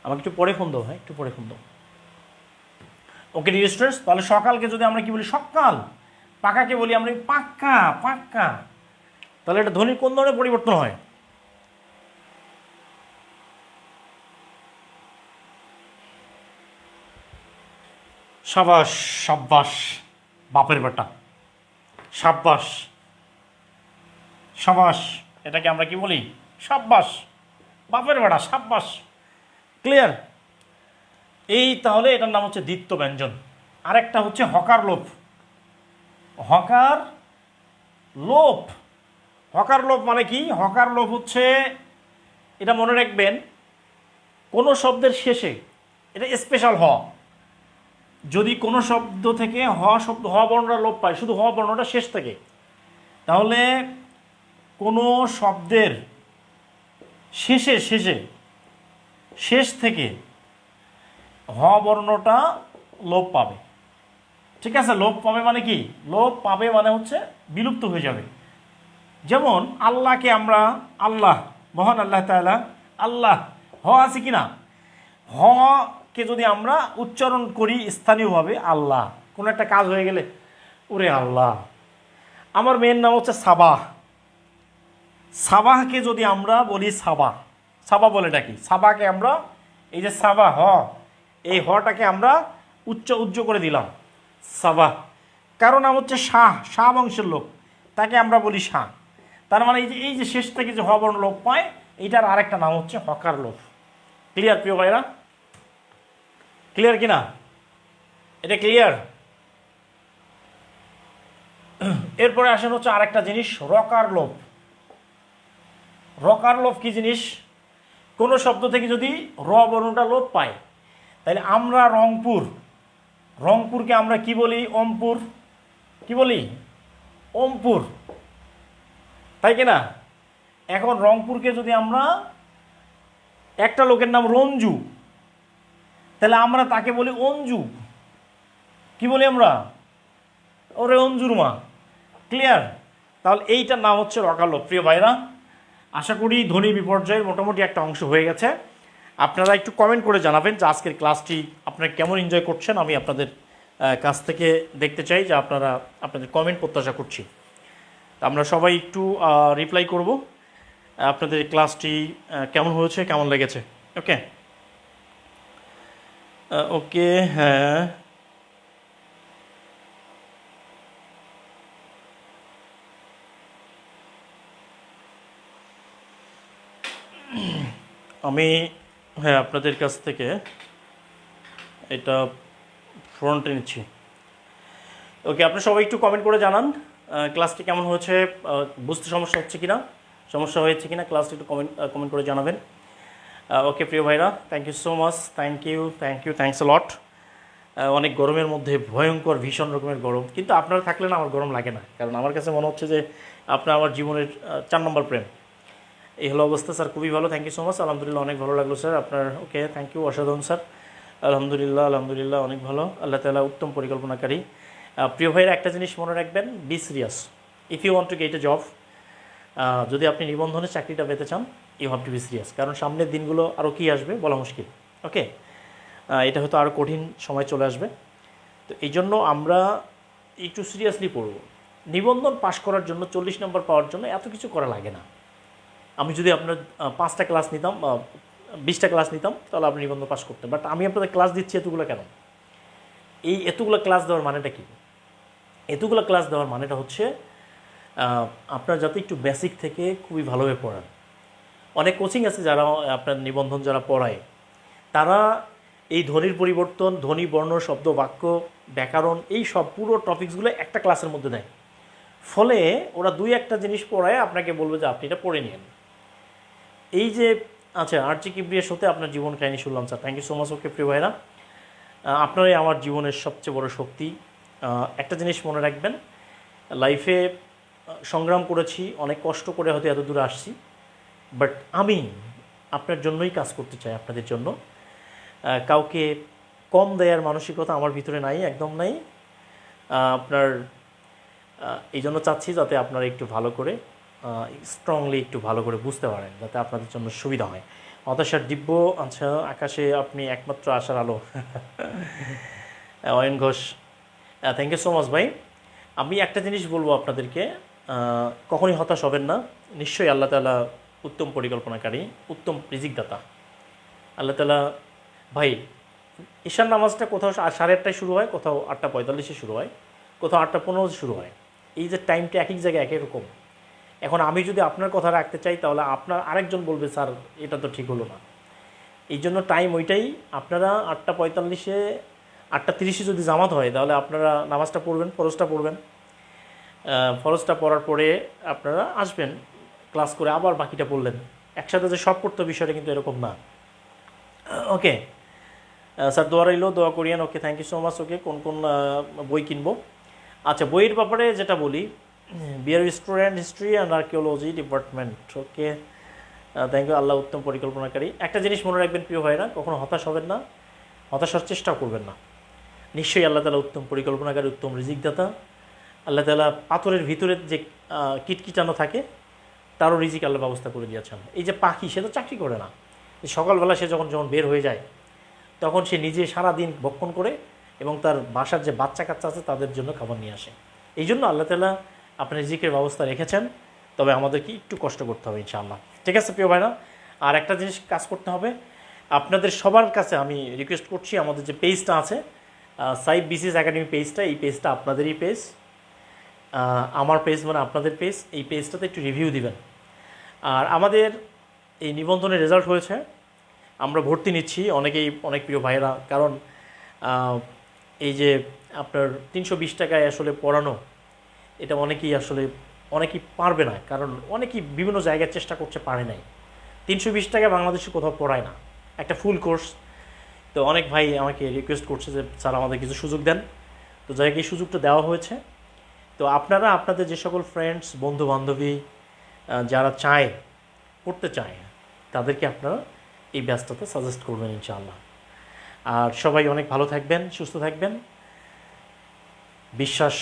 আমাকে একটু পরে ফোন দাও, হ্যাঁ একটু পরে ফোন দাও। ওকে ডিয়ার স্টুডেন্টস, তাহলে সকালকে যদি আমরা কি বলি? সকাল। পাকাকে বলি আমরা পাক্কা, পাক্কা। তাহলে এটা ধ্বনির কোন ধরনের পরিবর্তন হয়? সাবাস, সাব্বাস, বাপের বেটা, সাব্বাস, সাবাস। এটাকে আমরা কি বলি? সাব্বাস, বাপের বেটা, সাব্বাস। ক্লিয়ার? এই তাহলে এটার নাম হচ্ছে দ্বিত্ব ব্যঞ্জন। আরেকটা হচ্ছে হকার লোপ। হকার লোপ, হকার লোপ মানে কি? হকার লোপ হচ্ছে, এটা মনে রাখবেন, কোনো শব্দের শেষে, এটা স্পেশাল হ, যদি কোনো শব্দ থেকে হ শব্দ, হ বর্ণটা লোপ পায়, শুধু হ বর্ণটা শেষ থেকে, তাহলে কোনো শব্দের শেষে, শেষ থেকে হ বর্ণটা লোপ পাবে। ঠিক আছে, লোপ পাবে মানে কি? লোপ পাবে মানে হচ্ছে বিলুপ্ত হয়ে যাবে। যেমন আল্লাহকে আমরা আল্লাহ, মহান আল্লাহ তাআলা, আল্লাহ, হ আছে কি না? হ কে যদি আমরা উচ্চারণ করি স্থানীয়ভাবে আল্লাহ, কোনো একটা কাজ হয়ে গেলে, ওরে আল্লাহ। আমার মেয়ের নাম হচ্ছে সাবাহ, সাবাহকে যদি আমরা বলি সাবা, সাবা বলেটা কি? সাবাকে আমরা, এই যে সাবা হ, এই হটাকে আমরা উজ্জ করে দিলাম, সাবাহ। কারণ নাম হচ্ছে শাহ, শাহ বংশের লোক, তাকে আমরা বলি শাহ। তার মানে এই যে শেষ থেকে যে হ বর্ণ লোপ পায়, এইটার আরেকটা নাম হচ্ছে হকার লোপ। ক্লিয়ার প্রিয় ভাইরা? ক্লিয়ার কিনা? এটা ক্লিয়ার? এরপরে আসেন হচ্ছে আরেকটা জিনিস, রকার লোপ। রকার লোপ কি জিনিস? কোনো শব্দ থেকে যদি র বর্ণটা লোপ পায়, তাহলে আমরা রংপুর, রংপুরকে আমরা কি বলি? অমপুর। কি বলি? অমপুর, তাই কিনা? এখন রংপুরকে যদি আমরা, একটা লোকের নাম রঞ্জু, তাহলে আমরা তাকে বলি অঞ্জু। কি বলি আমরা? ওরে অঞ্জুর মা। ক্লিয়ার? তাহলে এইটার নাম হচ্ছে রকার লোপ। প্রিয় ভাইরা, আশা করি ধ্বনি বিপর্যয়ের মোটামুটি একটা অংশ হয়ে গেছে। আপনারা একটু কমেন্ট করে জানাবেন যে আজকের ক্লাসটি আপনারা কেমন এনজয় করছেন। আমি আপনাদের কাছ থেকে দেখতে চাই যে আপনাদের কমেন্ট প্রত্যাশা করছি। আমরা সবাই একটু রিপ্লাই করব আপনাদের ক্লাসটি কেমন হয়েছে, কেমন লেগেছে। ওকে, ওকে, হ্যাঁ, আমি, হ্যাঁ আপনাদের কাছ থেকে এটা ফ্রন্টে নিচ্ছি। ওকে, আপনি সবাই একটু কমেন্ট করে জানান ক্লাসটি কেমন হয়েছে, বুঝতে সমস্যা হচ্ছে কিনা, সমস্যা হয়েছে কিনা, ক্লাসটি একটু কমেন্ট করে জানাবেন। ওকে প্রিয় ভাইরা, thank you so much, thank you, thanks a lot. অনেক গরমের মধ্যে, ভয়ঙ্কর ভীষণ রকমের গরম, কিন্তু আপনারা থাকলে না আমার গরম লাগে না, কারণ আমার কাছে মনে হচ্ছে যে আপনার আমার জীবনের 4 নম্বর প্রেম। এই হলো অবস্থা স্যার, খুবই ভালো, থ্যাংক ইউ সো মাচ। আলহামদুলিল্লাহ অনেক ভালো লাগলো স্যার আপনার। ওকে, থ্যাংক ইউ, অসাধারণ স্যার। আলহামদুলিল্লাহ আলহামদুলিল্লাহ অনেক ভালো, আল্লাহ তাআলা উত্তম পরিকল্পনাকারী। প্রিয় ভাইয়ের একটা জিনিস মনে রাখবেন, be serious if you want to get a job. যদি আপনি নিবন্ধনের চাকরিটা পেতে চান, you have to be serious, কারণ সামনের দিনগুলো আরও কী আসবে বলা মুশকিল। ওকে, এটা হয়তো আরও কঠিন সময় চলে আসবে। তো এই জন্য আমরা একটু সিরিয়াসলি পড়ব। নিবন্ধন পাশ করার জন্য 40 নম্বর পাওয়ার জন্য এত কিছু করা লাগে না। আমি যদি আপনার 5টা ক্লাস নিতাম বা 20টা ক্লাস নিতাম, তাহলে আপনি নিবন্ধন পাস করতেন। বাট আমি আপনাদের ক্লাস দিচ্ছি এতগুলো কেন? এই এতগুলো ক্লাস দেওয়ার মানেটা কী? এতগুলো ক্লাস দেওয়ার মানেটা হচ্ছে আপনার যাতে একটু বেসিক থেকে খুবই ভালোভাবে পড়ান। অনেক কোচিং আছে যারা আপনার নিবন্ধন যারা পড়ায়, তারা এই ধ্বনির পরিবর্তন, ধ্বনি, বর্ণ, শব্দ, বাক্য, ব্যাকরণ, এই সব পুরো টপিকসগুলো একটা ক্লাসের মধ্যে দেয়। ফলে ওরা 2-1টা জিনিস পড়ায় আপনাকে বলবে যে আপনি এটা পড়ে নিন। এই যে আচ্ছা, আরজি কিবরিয়ার সাথে আপনার জীবন কাহিনী শুনলাম sir, thank you so much. Okay প্রিয় ভাইরা, আপনারাই আমার জীবনের সবচেয়ে বড় শক্তি। একটা জিনিস মনে রাখবেন, লাইফে সংগ্রাম করেছি, অনেক কষ্ট করে হয়তো এত দূরে আসছি, বাট আমি আপনার জন্যই কাজ করতে চাই, আপনাদের জন্য। কাউকে কম দেয়ার মানসিকতা আমার ভিতরে নাই, একদম নাই। আপনার এই জন্য চাচ্ছি যাতে আপনারা একটু ভালো করে স্ট্রংলি একটু ভালো করে বুঝতে পারেন, যাতে আপনাদের জন্য সুবিধা হয়। হতাশার দিব্য, আচ্ছা আকাশে আপনি একমাত্র আশার আলো। Ayan Ghosh, thank you so much ভাই। আমি একটা জিনিস বলবো আপনাদেরকে, কখনই হতাশ হবেন না। নিশ্চয়ই আল্লাহ তাআলা উত্তম পরিকল্পনাকারী, উত্তম রিজিকদাতা। আল্লাহ তাআলা ভাই, ঈশার নামাজটা কোথাও 8:30টায় শুরু হয়, কোথাও 8:45-এ শুরু হয়, কোথাও 8:15-তে শুরু হয়। এই যে টাইমটা এক এক জায়গায় এক এক রকম। এখন আমি যদি আপনার কথা রাখতে চাই, তাহলে আপনার আরেকজন বলবে স্যার এটা তো ঠিক হলো না। এই জন্য টাইম ওইটাই। আপনারা 8:45-এ 8:30-এ যদি জামাত হয়, তাহলে আপনারা নামাজটা পড়বেন, ফরজটা পড়বেন। ফরজটা পড়ার পরে আপনারা আসবেন, ক্লাস করে আবার বাকিটা পড়লেন। একসাথে যে সব পড়তে বিষয়টা কিন্তু এরকম না। ওকে স্যার, দোয়া রইল, দোয়া করিয়েন। Okay, thank you so much. Okay, কোন কোন বই কিনবো? আচ্ছা, বইয়ের ব্যাপারে যেটা বলি, BR student history and archaeology department. Okay, thank you, আল্লাহ উত্তম পরিকল্পনাকারী। একটা জিনিস মনে রাখবেন প্রিয় ভাইরা, কখনো হতাশ হবেন না, হতাশার চেষ্টাও করবেন না। নিশ্চয়ই আল্লাহ তাআলা উত্তম পরিকল্পনাকারী, উত্তম রিজিকদাতা। আল্লাহ তাআলা পাথরের ভিতরে যে কিটকিটানো থাকে, তারও রিজিক আল্লাহ ব্যবস্থা করে দিয়েছেন। এই যে পাখি, সে তো চাকরি করে না, সকালবেলা সে যখন যখন বের হয়ে যায়, তখন সে নিজে সারাদিন ভক্ষণ করে এবং তার বাসার যে বাচ্চা কাচ্চা আছে তাদের জন্য খাবার নিয়ে আসে। এই জন্য আল্লাহ তাআলা আপনার রিজিকের ব্যবস্থা রেখেছেন, তবে আমাদেরকে একটু কষ্ট করতে হবে ইনশাআল্লাহ। ঠিক আছে প্রিয় ভাইরা, আর একটা জিনিস কাজ করতে হবে, আপনাদের সবার কাছে আমি রিকোয়েস্ট করছি, আমাদের যে পেজটা আছে সাইফ বিসিএস একাডেমি পেজটা, এই পেজটা আপনাদেরই পেজ, আমার পেজ মানে আপনাদের পেজ। এই পেজটাতে একটু রিভিউ দিবেন। আর আমাদের এই নিবন্ধনের রেজাল্ট হয়েছে, আমরা ভর্তি নিচ্ছি অনেক প্রিয় ভাইয়েরা। কারণ এই যে আপনার 320 টাকায় আসলে পড়ানো, এটা অনেকেই পারবে না, কারণ অনেকেই বিভিন্ন জায়গায় চেষ্টা করছে, পারে নাই। 320 টাকায় বাংলাদেশে কোথাও পড়ায় না একটা ফুল কোর্স। তো অনেক ভাই আমাকে রিকোয়েস্ট করছে যে স্যার আমাদের কিছু সুযোগ দেন, তো যাকে এই সুযোগটা দেওয়া হয়েছে। তো আপনারা আপনাদের যে সকল ফ্রেন্ডস, বন্ধু বান্ধবী যারা পড়তে চায়, তাদেরকে আপনারা এই ব্যাচটাতে সাজেস্ট করবেন ইনশাআল্লাহ। আর সবাই অনেক ভালো থাকবেন, সুস্থ থাকবেন, বিশ্বাস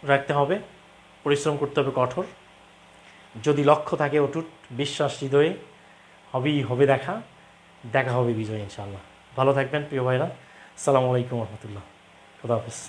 রাখতে হবে, পরিশ্রম করতে হবে কঠোর। যদি লক্ষ্য থাকে অটুট, বিশ্বাস হৃদয়ে, হবে দেখা হবে বিজয় ইনশাআল্লাহ। ভালো থাকবেন প্রিয় ভাইরা। আসসালামু আলাইকুম রহমতুল্লাহ, খুদা হাফেজ।